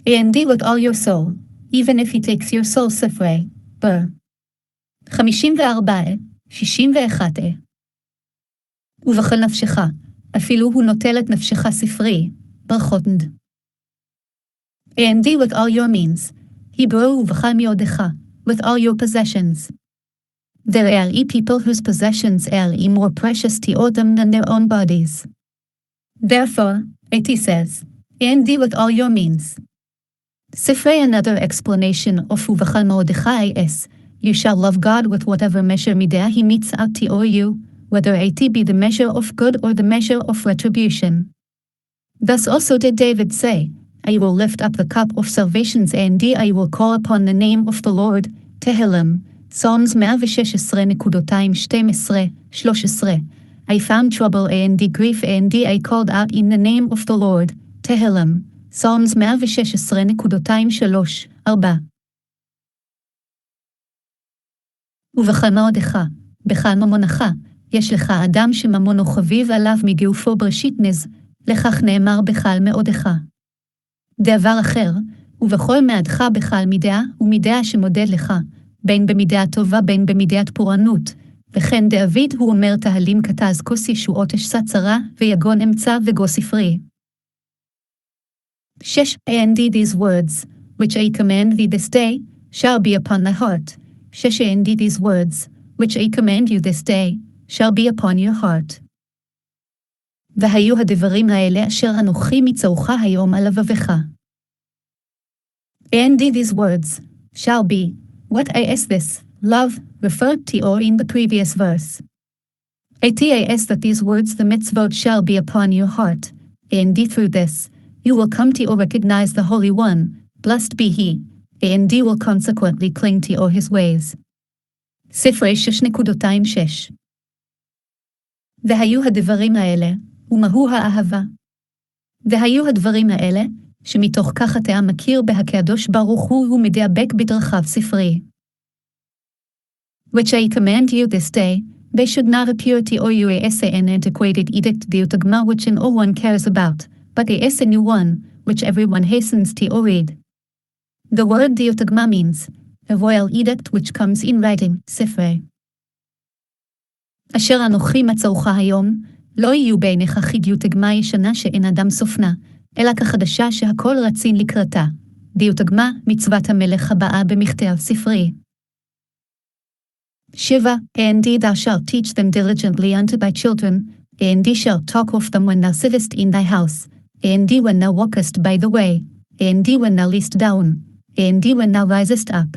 And with all your soul, even if he takes your soul ספרי, בר. 54, 61. ובכל נפשך, אפילו הוא נוטל את נפשך ספרי, ברכותנד. And with all your means, Hebrew ובכל מאודך, with all your possessions. There are people whose possessions are more precious to them than their own bodies. Therefore, it says, and with all your means. Sifrei, another explanation of ובכל מאודך is, you shall love God with whatever measure midah he meets out to you, whether it be the measure of good or the measure of retribution. Thus also did David say, I will lift up the cup of salvations and I will call upon the name of the Lord, Tehillim, Psalms 116.12-13. I found trouble and grief and I called out in the name of the Lord, Tehillim, Psalms 116.23-4. ובכל מאודך, בכל ממונך, יש לך אדם שממונו חביב עליו מגופו בראשית נז, לכך נאמר בכל מאודך. דבר אחר, ובכל מאדך בכל מידה ומידה שמודד לך, בין במידה טובה בין במידת פורענות, וכן דוד הוא אומר תהלים כתז כוס ישועות אשסה צרה ויגון אמצע וגו ספרי. 6. And these words, which I command thee this day, shall be upon thy heart. 6. And these words, which I command you this day, shall be upon your heart. והיו הדברים האלה אשר אנוכי מצווך היום על לבבך. And these words, shall be, what is this, love, referred to or in the previous verse. It is that these words the mitzvot shall be upon your heart, and through this, you will come to recognize the Holy One, blessed be He, and you will consequently cling to his ways. ספרי 6.26 והיו הדברים האלה, ומהו האהבה? והיו הדברים האלה, שמתוך כך אתה מכיר בהקדוש ברוך הוא ומדבק בדרכיו ספרי. Which I command you this day, they should not appear to you as an antiquated edict deuteronomy which no one cares about, but as a new one, which everyone hastens to read. The word deuteronomy means, a royal edict which comes in writing, ספרי. אשר אנוכי מצאוך היום, לא יהיו בעיניך כדאוטגמה ישנה שאין אדם סופנה, אלא כחדשה שהכל רצין לקראתה. דאוטגמה, מצוות המלך הבאה במכתב ספרי. 7. And thou shalt teach them diligently unto thy children, and thou shalt talk of them when thou sittest in thy house, and thou when thou walkest by the way, and thou when thou liest down, and thou when thou risest up.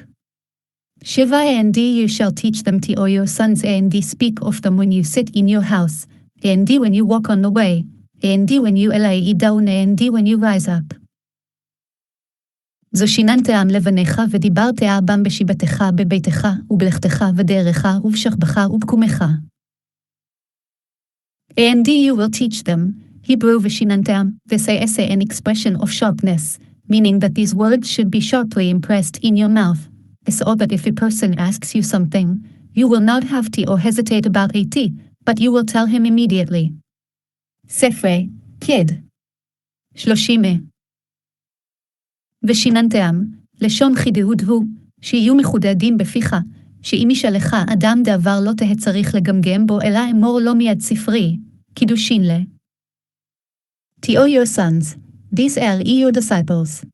7. And you shall teach them to all your sons, and thee speak of them when you sit in your house, and thee when you walk on the way, and thee when you lie down, and thee when you rise up. זו שיננתם לבניך ודיברת בם בשיבתך בביתך ובלכתך ודרך ובשכבך ובקומך. And you will teach them, Hebrew ושיננתם, this is an expression of sharpness, meaning that these words should be sharply impressed in your mouth, so that if a person asks you something, you will not have to or hesitate about it, but you will tell him immediately. ספרי, kid. 30. ושיננתם, לשון חידוד הוא, שיהיו מחודדים בפיך, שאם ישאלך אדם דבר לא תהא צריך לגמגם בו, אלא אמור לו מיד ספרי, קידושין לה. Tell your sons, these are your disciples.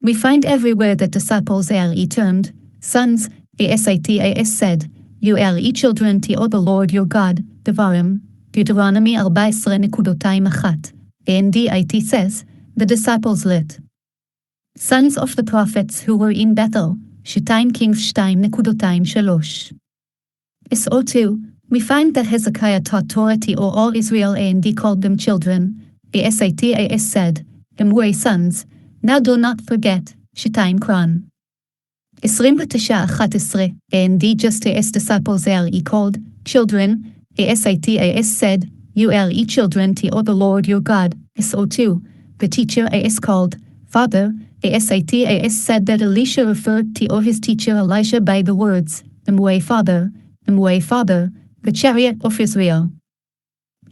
We find everywhere that disciples are termed sons, as said, you are children to the Lord your God, Devarim, Deuteronomy 14:1, and it says, the disciples lit. Sons of the prophets who were in Bethel, 2 Kings 2:3. So too, we find that Hezekiah taught Torah to all Israel and he called them children, as said, Emway sons, now do not forget, 2 Kron. 29:11, and he just as disciples are called children, as said, you are children to the Lord your God, so too, the teacher is called father, as said that Elisha referred to his teacher Elisha by the words, Emway father, the chariot of Israel.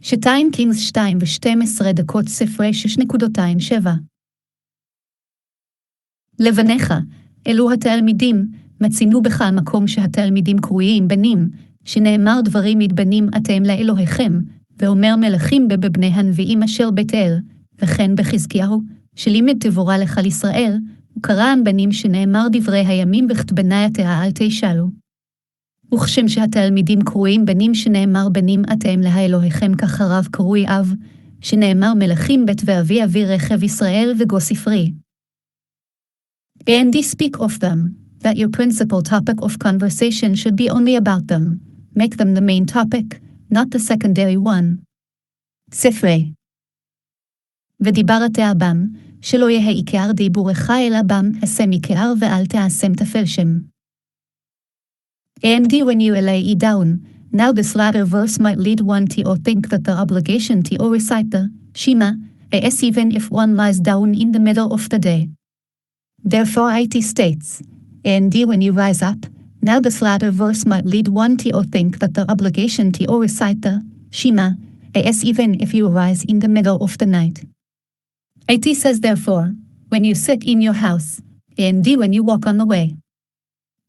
2 Kings 2:12, ספרי 6:7. לבניך, אלו התלמידים, מצינו בך המקום שהתלמידים קרויים בנים, שנאמר דברים מתבנים אתם לאלוהיכם, ואומר מלכים בבני הנביאים אשר בית אל, וכן בחזקיהו, שלימד תבורה לך לישראל, וקראם בנים שנאמר דברי הימים בכתבני התאה אל תשאלו. וכשם שהתלמידים קרויים בנים שנאמר בנים אתם לאלוהיכם כך הרב קרוי אב, שנאמר מלכים בית ואבי אבי רכב ישראל וגו ספרי. And they speak of them, that your principal topic of conversation should be only about them. Make them the main topic, not the secondary one. ספרי. ודיברת בם, שלא יהיה עיקר דיבורך אלא בם, השם עיקר ואל תעשם תפל שם. And when you lay down, now this latter verse might lead one to think that the obligation to recite the Shema, as even if one lies down in the middle of the day. Therefore it states, and when you rise up, now this latter verse might lead one to think that the obligation to recite the Shema, as even if you rise in the middle of the night. It says therefore, when you sit in your house, and when you walk on the way.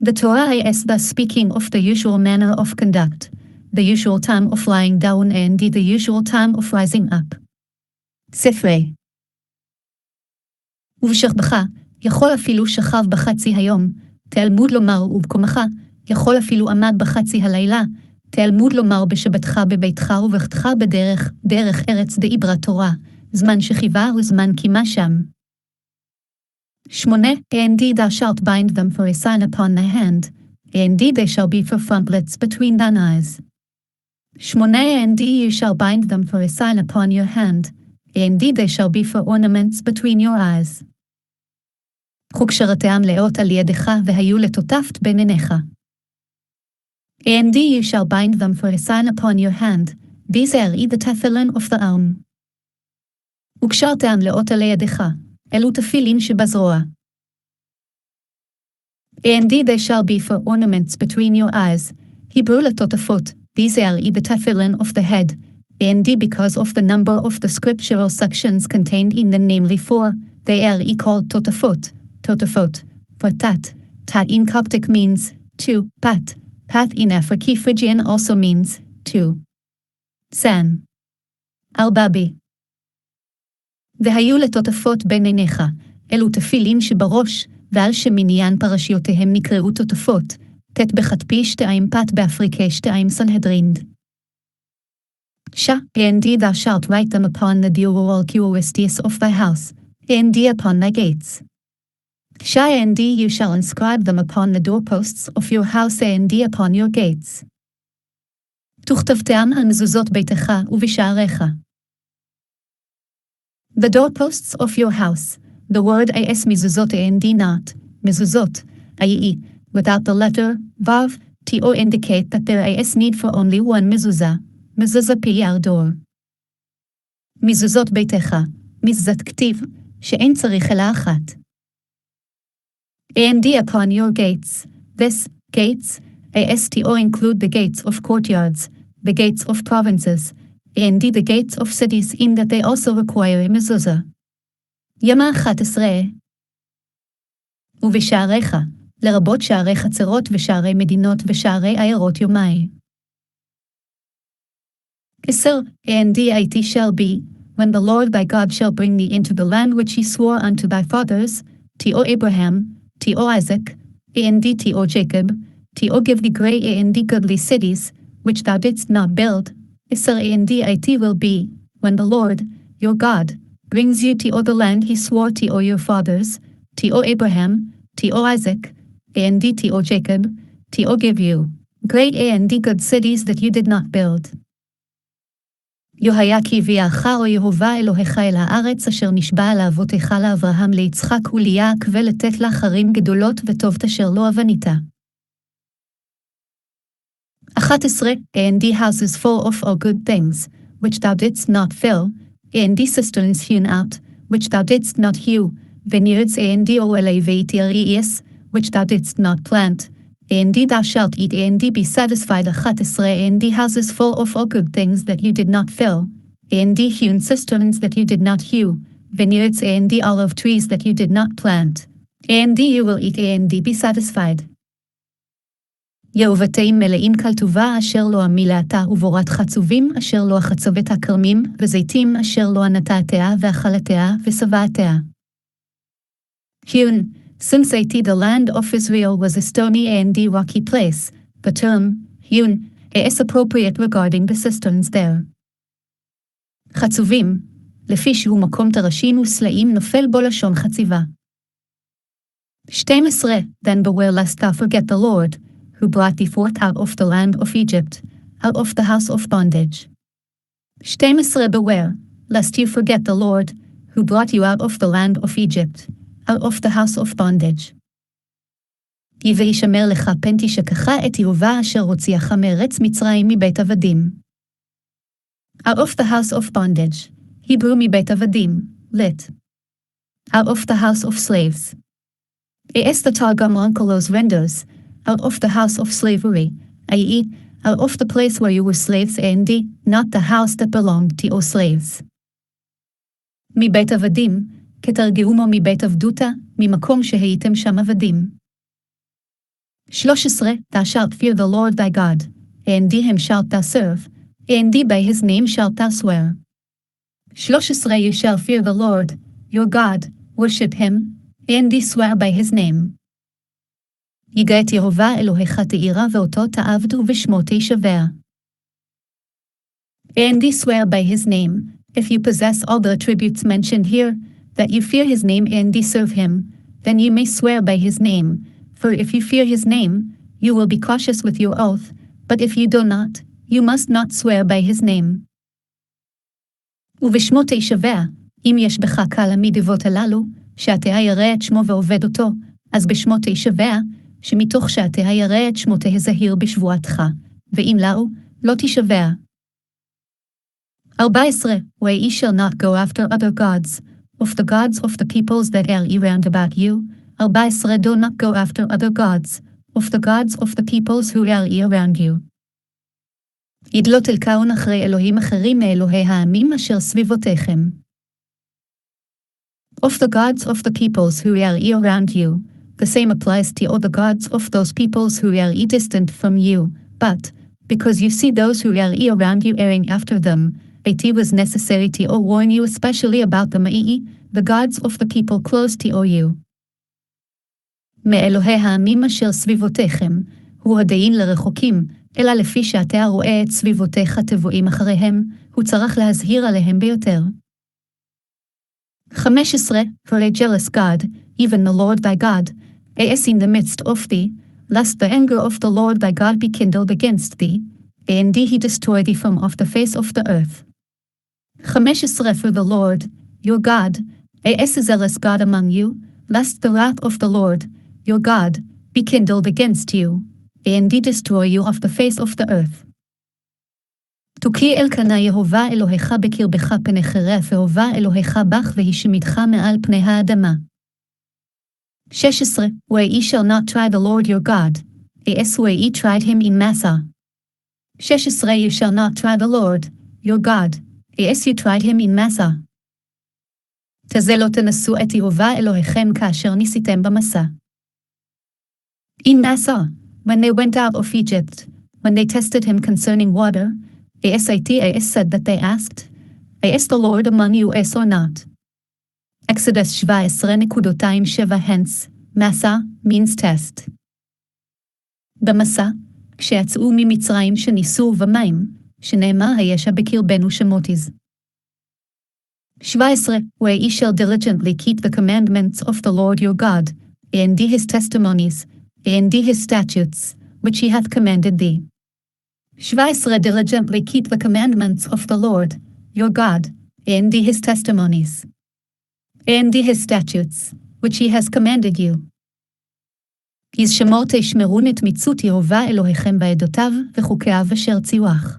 The Torah is thus speaking of the usual manner of conduct, the usual time of lying down and the usual time of rising up. ספרי. ובשכבך, יכול אפילו שכב בחצי היום, תלמוד לומר ובקומך, יכול אפילו עמד בחצי הלילה, תלמוד לומר בשבתך בביתך ובכתך דרך ארץ דעברה תורה, זמן שכיבה וזמן קימה שם. 8. And thou shalt bind them for a sign upon thy hand, and they shall be for frontlets between thine eyes. 8. And you shall bind them for a sign upon your hand, and they shall be for ornaments between your eyes. וקשרתם לאות על ידך והיו לטוטפת בין עיניך. And you shall bind them for a sign upon your hand, these are the tefillin of the arm. וקשרתם לאות על ידך, אלו תפילין שבזרוע. And they shall be for ornaments between your eyes, Hebrew לתותפות, these are the tefillin of the head, and because of the number of the scriptural sections contained in them, namely 4, they are called totafot, for tat. Tat in Coptic means 2, pat. Pat in Afro-Phrygian also means 2. San. Al-Babi. והיו לטוטפות בין עיניך, אלו תפילין שבראש, ועל שמניין פרשיותיהם נקראו טוטפות, תת בחטפי 2 פת באפריקי 2 סנהדרינד. And thou shalt write them upon the dual curiosities of thy house, and upon thy gates. And you shall inscribe them upon the doorposts of your house and upon your gates. תוכתבתם על מזוזות ביתך ובשעריך. The doorposts of your house, the word is mezuzot and not, mezuzot, i.e., without the letter vav, to indicate that there is need for only one mezuzah, mezuzah pr door. Mezuzot beitecha, mezuzat ktiv, שאין צריך אלא אחת. And upon your gates, this, gates, ASTO include the gates of courtyards, the gates of provinces, and the gates of cities in that they also require a mezuzah. ימה 11. ובשעריך, לרבות שערי חצרות ושערי מדינות ושערי עיירות יומי. 10. And it shall be, when the Lord thy God shall bring thee into the land which he swore unto thy fathers, to Abraham, to Isaac, and to Jacob, to give thee great and goodly cities, which thou didst not build, 10. And it will be, when the Lord, your God, brings you to the land he swore to your fathers, to Abraham, to Isaac, and to Jacob, to give you great and good cities that you did not build. היה כי הביאך או יהובה אלוהיך אל הארץ אשר נשבע לאבותיך לאברהם ליצחק וליעק ולתת לך ערים גדולות וטוב אשר לא הבנית. 11. And the houses full of all good things, which thou didst not fill, and the cisterns hewn out, which thou didst not hew, vineyards and the elevated, which thou didst not plant, and thou shalt eat and be satisfied. 11. And the houses full of all good things that you did not fill, and the hewn cisterns that you did not hew, vineyards and the olive trees that you did not plant, and you will eat and be satisfied. יאובתים מלאים כלטובה אשר לא המילאתה ובורת חצובים אשר לא החצבת הכרמים וזיתים אשר לא הנטעתיה ואכלתיה ושבעתיה. Hewn, since the land of Israel was a stony and rocky place, the term, hewn, is appropriate regarding the cisterns there. חצובים, לפי שהוא מקום טרשים וסלעים נופל בו לשון חציבה. 12. Then beware lest thou forget the Lord, who brought thee forth out of the land of Egypt, out of the house of bondage. 12. Beware, lest you forget the Lord, who brought you out of the land of Egypt, out of the house of bondage. וישמר לך פן תשכחה את יהובה אשר הוציאך מארץ מצרים מבית עבדים. Out of the house of bondage, Hebrew מבית עבדים, lit. Out of the house of slaves. Es the Targum Onkelos renders, out of the house of slavery, i.e., out of the place where you were slaves and not the house that belonged to your slaves. מבית עבדים, כתרגמו מבית עבדותה, ממקום שהייתם שם עבדים. 13. Thou shalt fear the Lord thy God, and him shalt thou serve, and by his name shalt thou swear. 13. You shall fear the Lord, your God, worship him, and swear by his name. יגע את יהובה אלוהיך תירא ואותו תעבד ובשמו תשבע. And swear by his name, if you possess all the attributes mentioned here, that you fear his name and serve him, then you may swear by his name, for if you fear his name, you will be cautious with your oath, but if you do not, you must not swear by his name. ובשמו תשבע, אם יש בך קל מדבות הללו, שאתה ירא את שמו ועובד אותו, אז בשמו תשבע, שמתוך שאתה ירא את שמו תזהיר בשבועתך, ואם לאו, לא תשבע. 14. Where ye shall not go after other gods, of the gods of the peoples that are round about you. 14. Do not go after other gods, of the gods of the peoples who are around you. לא תלכון אחרי אלוהים אחרים מאלוהי העמים אשר סביבותיכם. Of the gods of the peoples who are around you, the same applies to all the gods of those peoples who are distant from you, but, because you see those who are around you erring after them, it was necessary to warn you especially about them, the gods of the people close to you. מאלוהי העמים אשר סביבותיכם, הוא הדין לרחוקים, אלא לפי שאתה רואה את סביבותיך תבואים אחריהם, הוא צריך להזהיר עליהם ביותר. 15. For a jealous God, even the Lord thy God, is in the midst of thee, lest the anger of the Lord thy God be kindled against thee, and he destroy thee from off the face of the earth. 15. For the Lord, your God, is a zealous God among you, lest the wrath of the Lord, your God, be kindled against you, and he destroy you off the face of the earth. תוקי אלקנה יהובה אלוהיך בקרבך פני חרף אהובה אלוהיך בך והשמידך מעל פני האדמה. 16. Where ye shall not try the Lord your God, as where ye tried him in Massah. 16. You shall not try the Lord, your God, as you tried him in Massah. תזה לא תנסו את יהובה אלוהיכם כאשר ניסיתם במסע. In Massah, when they went out of Egypt, when they tested him concerning water, as said that they asked, is the Lord among you as or not? Exodus 17:7 hence, Massah means test. במסע, כשיצאו ממצרים שניסו במים, שנאמר הישע בקרבנו שמותיז. 17. Where ye shall diligently keep the commandments of the Lord your God, and his testimonies, and his statutes, which he hath commanded thee. 17. Diligently keep the commandments of the Lord, your God, and his testimonies, and his statutes, which he has commanded you. ישמור תשמרון את מצות יהובה אלוהיכם ועדותיו וחוקיו אשר ציווך.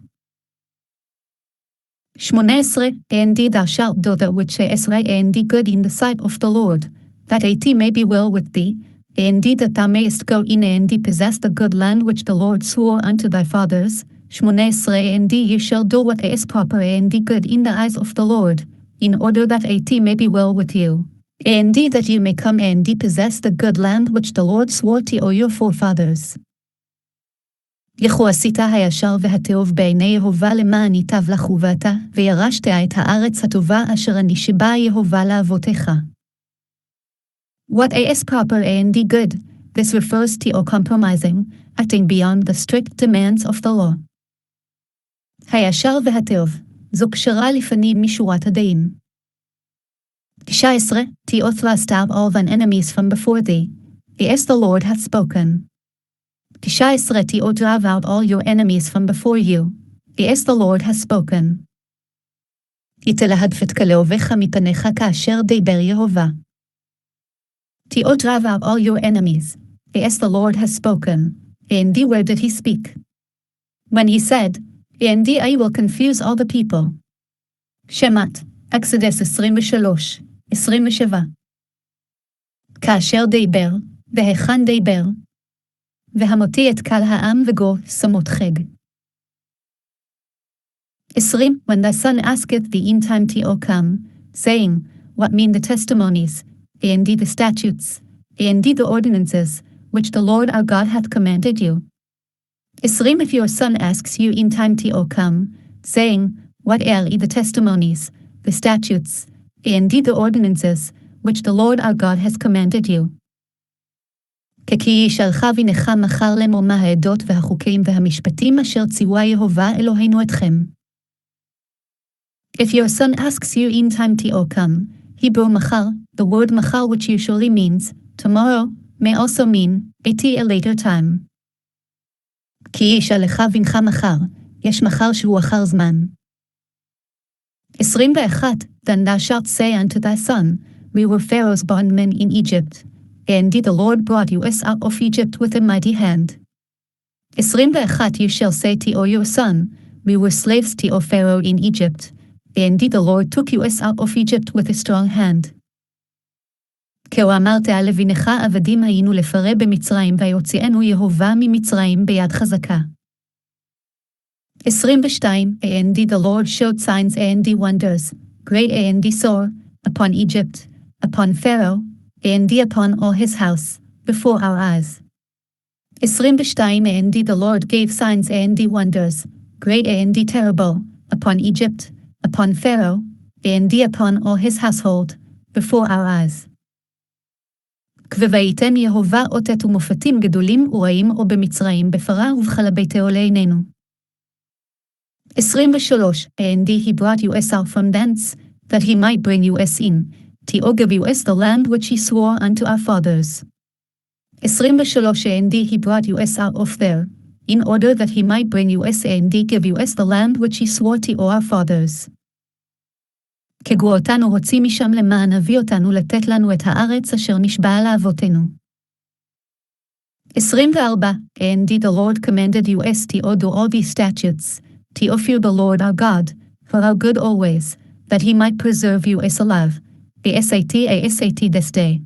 18. And thou shalt do that which is right and good in the sight of the Lord, that it may be well with thee, and that thou mayest go in and possess the good land which the Lord swore unto thy fathers. 18. And ye shall do what is proper and good in the eyes of the Lord, in order that it may be well with you, and that you may come and possess the good land which the Lord swore to your forefathers. לכו עשית הישר והטוב בעיני יהובה למען ייטב לך ובאת, וירשת את הארץ הטובה אשר נשבע יהובה לאבותיך. What is proper and good, this refers to compromising, acting beyond the strict demands of the law. הישר והטוב, זו קשרה לפנים משורת הדין. 19. To thrust out all thine enemies from before thee, as the Lord hath spoken. 19. To drive out all your enemies from before you, as the Lord hath spoken. יתלהד פתקלאובך מפניך כאשר דיבר יהובה. To drive out all your enemies, as the Lord has spoken, and where did he speak? When he said, and I will confuse all the people. שמות, Exodus 23:27. כאשר דיבר, והיכן דיבר, והמותי את קהל העם וגו שמות חג. 20. When thy son asketh thee in time to come, saying, what mean the testimonies, and the statutes, and the ordinances, which the Lord our God hath commanded you. 20. If your son asks you in time to come, saying, what are the testimonies, the statutes, and the ordinances, which the Lord our God has commanded you. כי ישלחה בנך מחר לאמור מה העדות והחוקים והמשפטים אשר ציווה יהובה אלוהינו אתכם. If your son asks you in time to come, Hebrew מחר, the word מחר which usually means tomorrow, may also mean at a later time. כי ישלחה בנך מחר, יש מחר שהוא אחר זמן. 21. Then thou shalt say unto thy son, we were Pharaoh's bondmen in Egypt, and the Lord brought us out of Egypt with a mighty hand. 21. You shall say to your son, we were slaves to Pharaoh in Egypt, and the Lord took us out of Egypt with a strong hand. כי אמרת על לבינך עבדים היינו לפרעה במצרים ויוציאנו יהובה ממצרים ביד חזקה. 22. And the Lord showed signs and wonders, great and sore, upon Egypt, upon Pharaoh, and upon all his house, before our eyes. 22. And the Lord gave signs and wonders, great and terrible, upon Egypt, upon Pharaoh, and upon all his household, before our eyes. כבבייתם יהובה אותת ומופתים גדולים ורעים או במצרים בפרעה ובחלביתהו לעינינו. 23. And he brought us out from thence, that he might bring us in, to give us the land which he swore unto our fathers. 23. And he brought us out of there, in order that he might bring us and give us the land which he swore to our fathers. כגרו אותנו הוציא משם למען הביא אותנו לתת לנו את הארץ אשר נשבע לאבותינו. 24. And the Lord commanded us to do all these statutes, to fear the Lord our God, for our good always, that he might preserve you as alive. ASAT this day.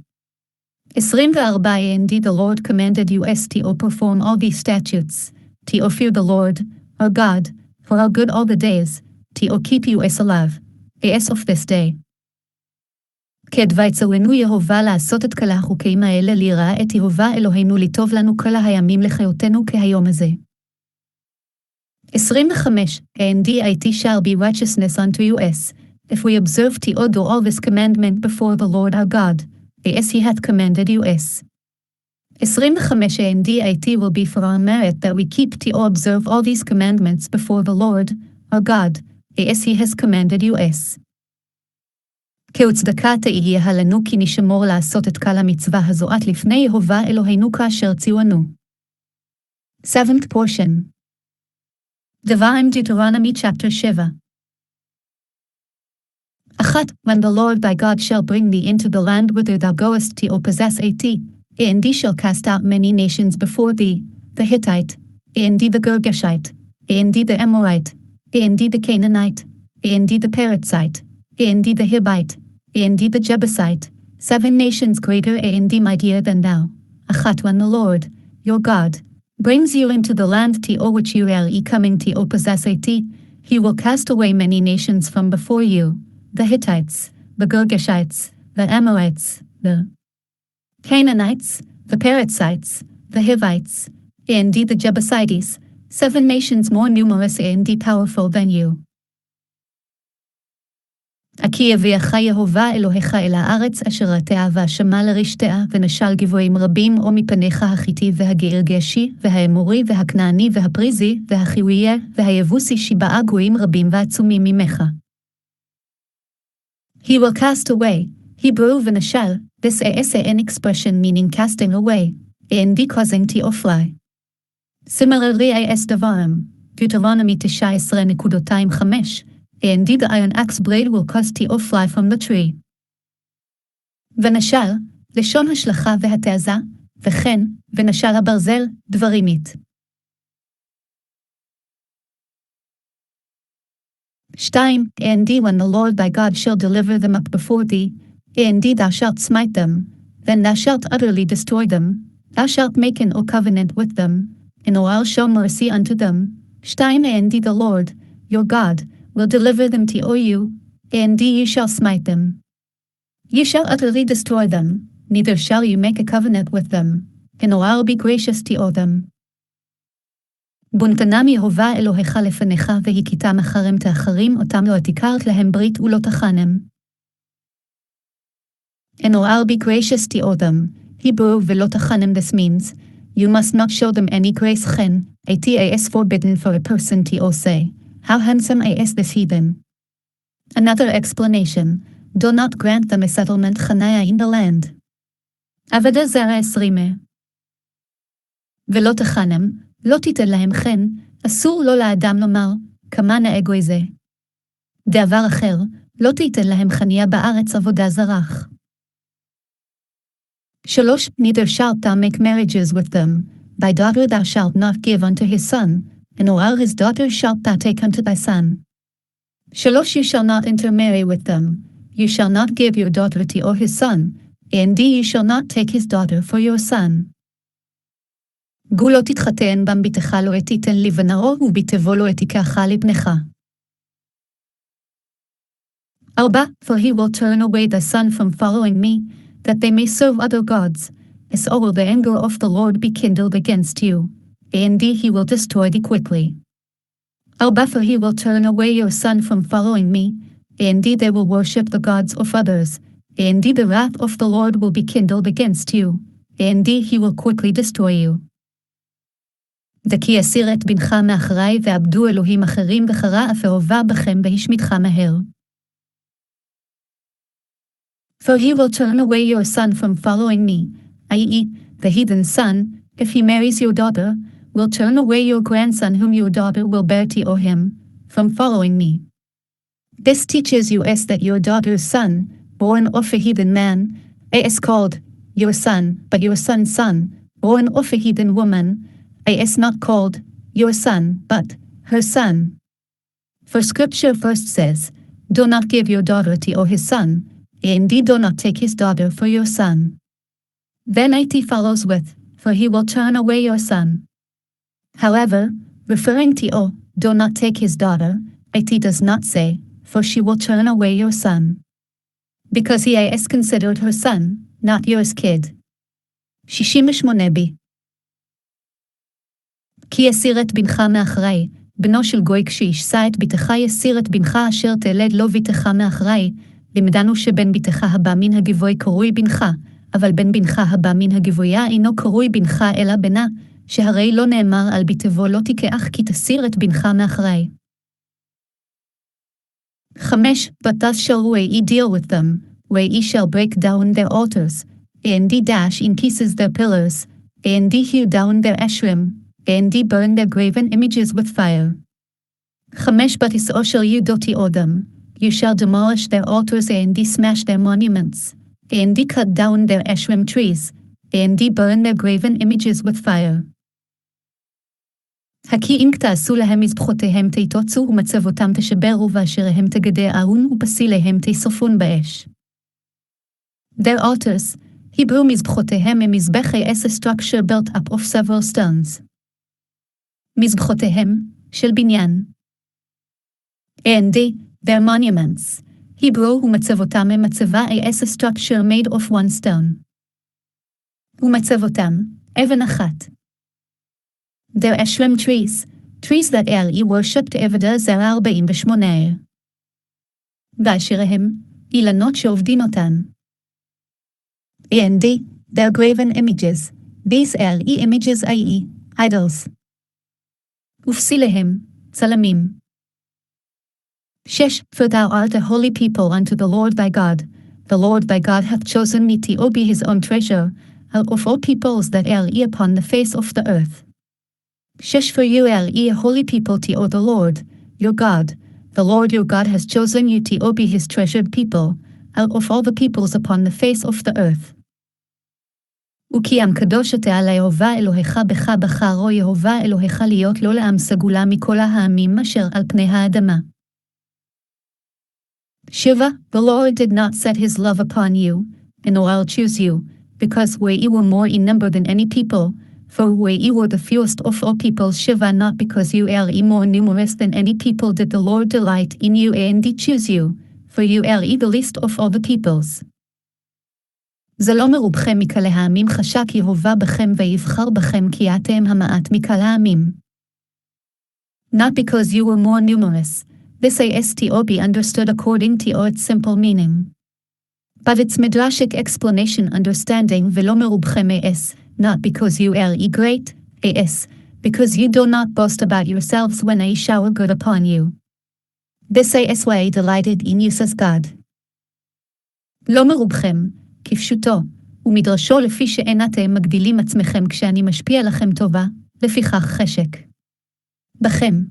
24 and the Lord commanded us to perform all these statutes, to fear the Lord, our God, for our good all the days, to keep you as alive, as of this day. כדבעצרנו יהובה לעשות את כל החוקים האלה ליראה את יהובה אלוהינו לטוב לנו כל הימים לחיותנו כהיום הזה. 25 And it shall be righteousness unto us, if we observe to do all this commandment before the Lord our God, as he hath commanded us. 25 And it will be for our merit that we keep to observe all these commandments before the Lord our God, as he has commanded us. כהצדקה תהיה לנו כי נשמור לעשות את כל המצווה הזאת לפני יהובה אלוהינו כאשר ציוונו. 7th portion. Devarim Deuteronomy chapter 7. 1. When the Lord thy God shall bring thee into the land whither thou goest to possess it, and he shall cast out many nations before thee, the Hittite, and the Girgashite, and the Amorite, and the Canaanite, and the Perizzite, and the Hivite, and the Jebusite, 7 nations greater and mightier than thou. 1. When the Lord, your God, brings you into the land to which you are coming to possess it, he will cast away many nations from before you, the Hittites, the Girgashites, the Amorites, the Canaanites, the Perizzites, the Hivites, and the Jebusites, 7 nations more numerous and powerful than you. כי יביאך יהובה אלוהיך אל הארץ אשר רעתיה והשמה לרשתיה ונשל גבוהים רבים או מפניך החיתי והגרגשי והאמורי והכנעני והפריזי והחיוויה והיבוסי שבעה גויים רבים ועצומים ממך. He will cast away, Hebrew ונשל, this is an expression meaning casting away, and causing to fly. Similarly as Devarim, Deuteronomy 19.5, and the iron axe blade will cause to fly from the tree. ונשל, לשון השלכה והתעזה, וכן, ונשל הברזל, דברימית. 2. And when the Lord thy God shall deliver them up before thee, and thou shalt smite them, then thou shalt utterly destroy them, thou shalt make an covenant with them, and will show mercy unto them. 2. And the Lord, your God, will deliver them to you, and ye shall smite them. Ye shall utterly destroy them, neither shall you make a covenant with them, and will be gracious to them. בונתנם יהובה אלוהיך לפניך והכיתם אחריהם תאחרים אותם לא תקרת להם ברית ולא תחנם. And will be gracious to them. Hebrew ולא תחנם this means, you must not show them any grace chen, it is forbidden for a person to say, how handsome is this heathen. Another explanation, do not grant them a settlement chanaya in the land. עבודה זרה 20. ולא תחנם, לא תיתן להם חן, אסור לו לאדם לומר, כמה נהגו זה. דבר אחר, לא תיתן להם חניה בארץ עבודה זרח. 3. Neither shalt thou make marriages with them, thy daughter thou shalt not give unto his son, and or his daughter shalt thou take unto thy son. 3. You shall not intermarry with them, you shall not give your daughter to or his son, and you shall not take his daughter for your son. גולו תתחתן בם ביתך לא תיתן לבנאו וביתבו לא תיקח לבנך. 4. For he will turn away thy son from following me, that they may serve other gods, as will the anger of the Lord be kindled against you, and he will destroy thee quickly. 4. For he will turn away your son from following me, and they will worship the gods of others, and the wrath of the Lord will be kindled against you, and he will quickly destroy you. כי אסיר את בנך מאחרי ועבדו אלוהים אחרים וחרה אף אהובה בכם והשמידך מהר. For he will turn away your son from following me, i.e., the heathen son, if he marries your daughter, will turn away your grandson whom your daughter will bear to or him, from following me. This teaches you that your daughter's son, born of a heathen man, is called your son, but your son's son, born of a heathen woman, is not called your son, but her son. For scripture first says, "Do not give your daughter to or his son, indeed do not take his daughter for your son." Then it follows with, "For he will turn away your son." However, referring to or, "Do not take his daughter," it does not say, "For she will turn away your son." Because he is considered her son, not yours kid. 68b כי יסיר את בנך מאחרי, בנו של גוי כשישא את בתך יסיר את בנך אשר תלד לו בתך מאחרי, לימדנו שבן בתך הבא מן הגבוי קרוי בנך, אבל בן בנך הבא מן הגבויה אינו קרוי בנך אלא בנה, שהרי לא נאמר על בתבו לא תיקח כי תסיר את בנך מאחרי. 5. But thus shall we deal with them, we shall break down their altars, and dash in pieces their pillars, and hew down their ashram, and burn their graven images with fire. 5. But so shall you do to them, you shall demolish their altars and smash their monuments, and cut down their ashram trees, and burn their graven images with fire. כי אם תעשו להם מזבחותיהם תיתוצו ומצבותם תשברו ואשריהם תגדי ארון ופסיליהם תשרפון באש. Their altars, Hebrew מזבחותיהם הם מזבחי a structure built up of several stones. מזבחותיהם, של בניין. And their monuments, Hebrew ומצבותם הם מצבה a structure made of one stone. ומצבותם, אבן אחת. Their ashram trees that worshipped עבדה זרה 48. ואשריהם, אילנות שעובדים אותן. And their graven images, these images i.e. idols. ופסיליהם, צלמים. 6. For thou art a holy people unto the Lord thy God. The Lord thy God hath chosen me to be his own treasure, out of all peoples that upon the face of the earth. 6. For you a holy people to the Lord, your God. The Lord your God has chosen you to be his treasured people, out of all the peoples upon the face of the earth. וכי עם קדוש אתה ליהובה אלוהיך בך בחרו יהובה אלוהיך להיות לו לעם סגולה מכל העמים אשר על פני האדמה. 7. The Lord did not set his love upon you, nor I'll choose you, because we were more in number than any people, for we were the fewest of all peoples. 7. Not because you are more numerous than any people did the Lord delight in you and choose you, for you are the least of all the peoples. זה לא מרובכם מקהל העמים חשק יהובה בכם ויבחר בכם כי אתם המעט מקהל העמים. Not because you were more numerous, this is to be understood according to its simple meaning. But its midrashic explanation understanding ולא מרובכם not because you are great, because you do not boast about yourselves when I shower good upon you. This is why delighted in you says God. לא מרובכם, כפשוטו, ומדרשו לפי שאין אתם מגדילים עצמכם כשאני משפיע לכם טובה, לפיכך חשק. בכם.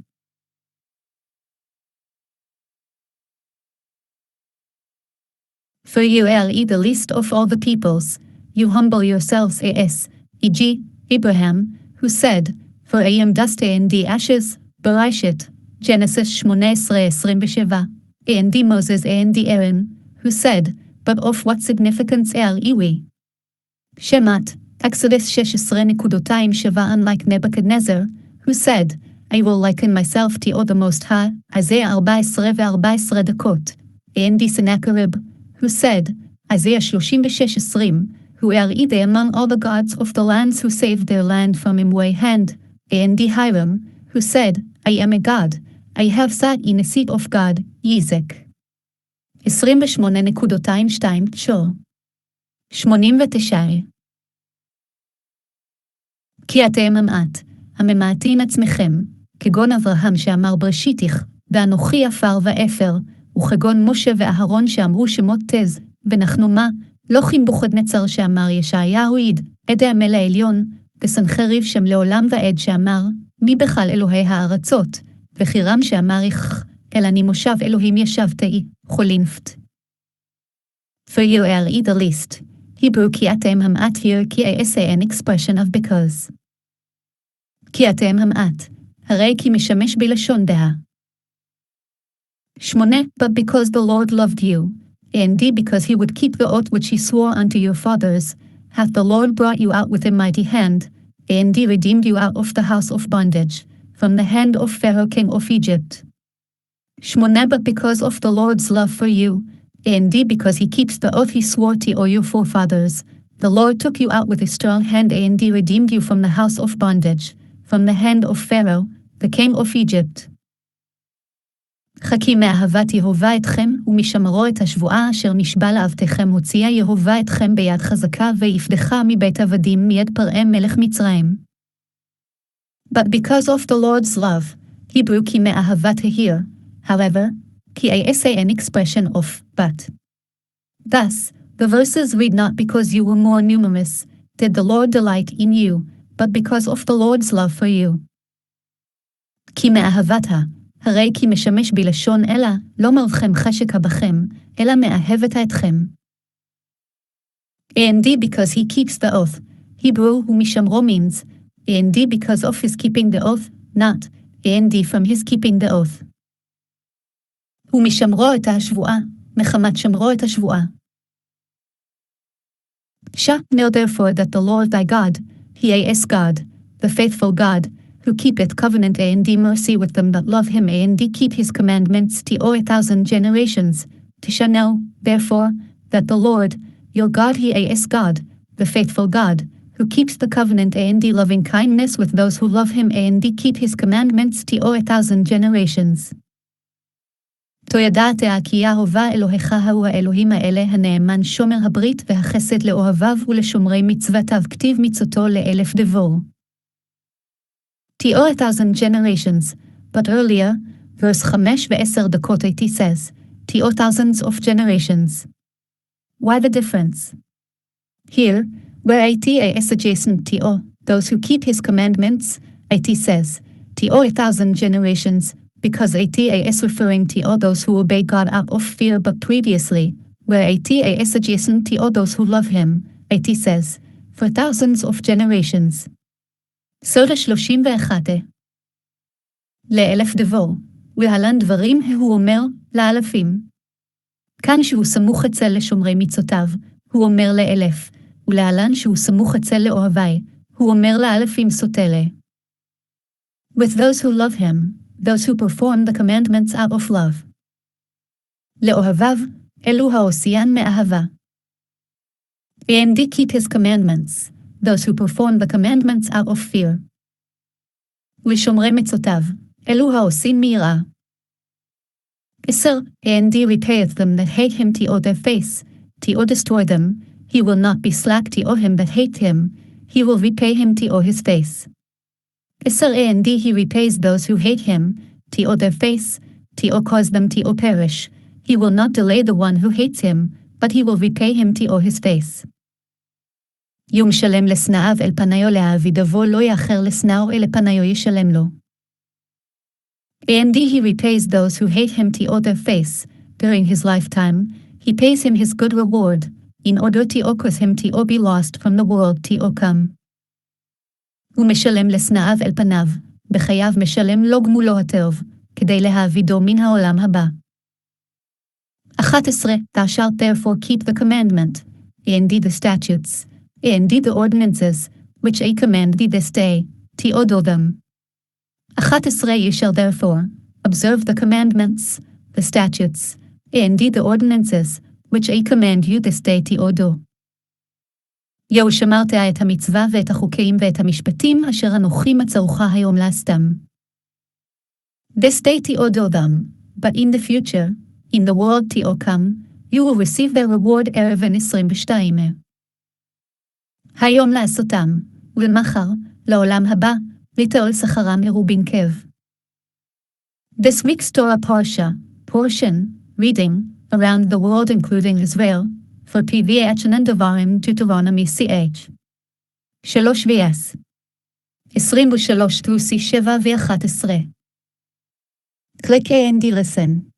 For you are the least of all the peoples, you humble yourselves e.g. Abraham, who said, For I am dust and the ashes, Bereshit, Genesis 18:27, and Moses and Aaron, who said, But of what significance are we? Shemat, Exodus 16:7 unlike Nebuchadnezzar, who said, I will liken myself to the Most High, Isaiah 14:14, and Sennacherib, who said, Isaiah 36:20, who are they among all the gods of the lands who saved their land from my hand, and Hiram, who said, I am a god, I have sat in a seat of God, Yizek. 28.2 89 כי אתם המעט, הממעטים עצמכם, כגון אברהם שאמר בראשיתך, ואנוכי עפר ואפר, וכגון משה ואהרון שאמרו שמות תז, ונחנומה, לא נבוכדנצר שאמר ישעיהו עד העמל העליון, וסנחריב שם לעולם ועד שאמר, מי בכלל אלוהי הארצות, וחירם שאמר אל אני מושב אלוהים ישבתי, חולינפט. For you are the least, Hebrew כי אתם המעט here כי an expression of because. כי אתם המעט, הרי כי משמש בלשון דעה. 8. But because the Lord loved you, and because he would keep the oath which he swore unto your fathers, hath the Lord brought you out with a mighty hand, and redeemed you out of the house of bondage, from the hand of Pharaoh king of Egypt. 8. But because of the Lord's love for you, and because he keeps the oath he swore to all your forefathers, the Lord took you out with a strong hand and redeemed you from the house of bondage, from the hand of Pharaoh, the king of Egypt. חכי מאהבת יהובה אתכם, ומשמרו את השבועה אשר נשבע לאבותיכם הוציאה יהובה אתכם ביד חזקה ויפדך מבית עבדים מיד פרעה מלך מצרים. But because of the Lord's love, Hebrew כי מאהבת here, however, כי an expression of but. Thus, the verses read not because you were more numerous, did the Lord delight in you, but because of the Lord's love for you. כי מאהבתה, הרי כי משמש בלשון אלא, לא מרבכם חשק בכם, אלא מאהבת אתכם. And because he keeps the oath, Hebrew who משמרו means, and because of his keeping the oath, not, and from his keeping the oath. הוא משמרו את השבועה, מחמת שמרו את השבועה. Know therefore that the Lord thy God, he is God, the faithful God, who keepeth covenant and mercy with them that love him and keep his commandments to 1,000 generations. To know, therefore, that the Lord, your God he is God, the faithful God, who keeps the covenant and loving kindness with those who love him and keep his commandments to 1,000 generations. תוידעת כי יהוה אלוהיך הוא האלוהים האלה הנאמן שומר הברית והחסד לאוהביו ולשומרי מצוותיו כתיב מצותו לאלף דבור. To 1,000 generations, but earlier, verse 5 ו10 דקות it says, to thousands of generations. Why the difference? Here, where it is adjacent to those who keep his commandments, it says, to 1,000 generations, because it is referring to all those who obey God out of fear, but previously, where it is adjacent to all those who love him, it says, for thousands of generations. סוד 31 לאלף דבור, ולהלן דברים הוא אומר לאלפים. כאן שהוא סמוך אצל לשומרי מצותיו, הוא אומר לאלף, ולהלן שהוא סמוך אצל לאוהבי, הוא אומר לאלפים סוטלה. With those who love him, those who perform the commandments out of love. לאוהביו, אלו העושיין מאהבה. And they keep his commandments, those who perform the commandments out of fear. ושומרי מצותיו, אלו העושים מיראה. 10. And he repayeth them that hate him to their face, to destroy them, he will not be slack to him that hate him, he will repay him to his face. 10. And he repays those who hate him, to their face, to cause them to perish, he will not delay the one who hates him, but he will repay him to his face. יום שלם לשנאיו אל פניו להעבידבו לא יאחר לשנאו אל פניו ישלם לו. And he repays those who hate him to their face, during his lifetime, he pays him his good reward, in order to cause him to be lost from the world to come. הוא משלם לשנאיו אל פניו, בחייו משלם לו גמולו הטוב, כדי להעבידו מן העולם הבא. 11. Thou shalt therefore keep the commandment, and the statutes, and the ordinances, which I command thee this day, to odor them. 11. You shall therefore observe the commandments, the statutes, and the ordinances, which I command you this day to odor. יהו שמרת את המצווה ואת החוקים ואת המשפטים אשר אנוכי מצאוך היום לעשתם. This day to odor them, but in the future, in the world to come, you will receive their reward ערב 22. היום לעשותם, ולמחר, לעולם הבא, ליטול שכרם מרובין כב. This week's Torah Parsha, portion, reading, around the world including Israel, for PVa'etchanan Devarim Deuteronomy ch. 3 ו-10. 23 thru c7 ו-11. Click and listen.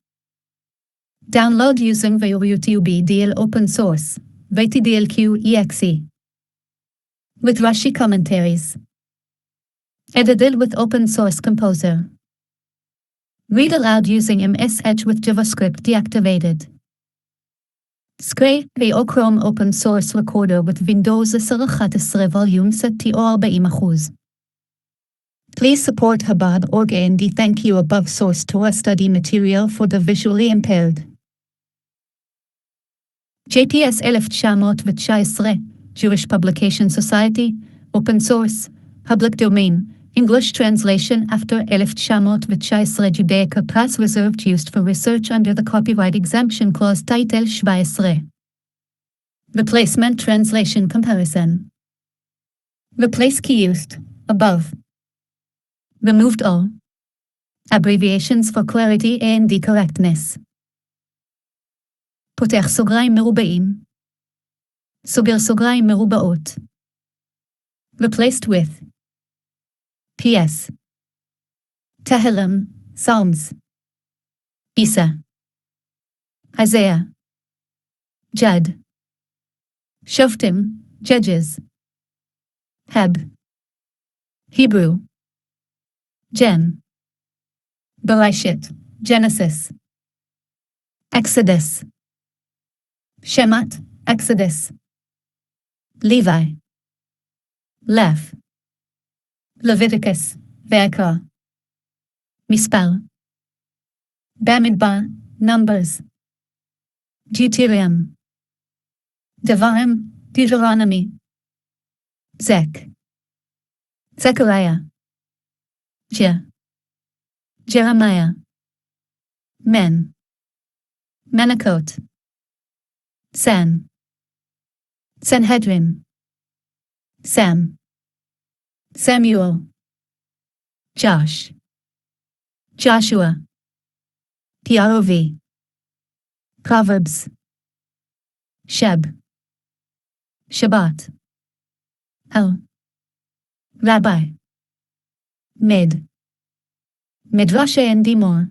Download using the YouTube deal open source, VTDLQ-EXE. With Rashi commentaries. Edited with open source Kompozer. Read aloud using msh with JavaScript deactivated. Scray או Chrome open source recorder with Windows 10 volume set או 40%. Please support Chabad.org and thank you above source Torah study material for the visually impaired. JPS 1919, Jewish Publication Society, open source, public domain, English translation after 1919 Judaica Press reserved used for research under the copyright exemption clause title 17. Replacement translation comparison. Replace key used, above. Removed all. Abbreviations for clarity and correctness. פותח סוגריים מרובעים. סוגר סוגריים מרובעות. Replaced with. P.S. Tehillim, Psalms. Isa. Isaiah. Jud. Shoftim, Judges. Heb. Hebrew. Gen. Bereshit, Genesis. Exodus. Shemat, Exodus. Levi. Lev. Leviticus, Va'etchanan. Mispal. Bamidbar, Numbers. Deuteronomy. Devarim, Deuteronomy. Zek. Zechariah. Jeremiah. Men. Menachot. Sanhedrin. Sam. Samuel. Josh. Joshua. PROV. Proverbs. Sheb. Shabbat. Rabbi. Midrash and more.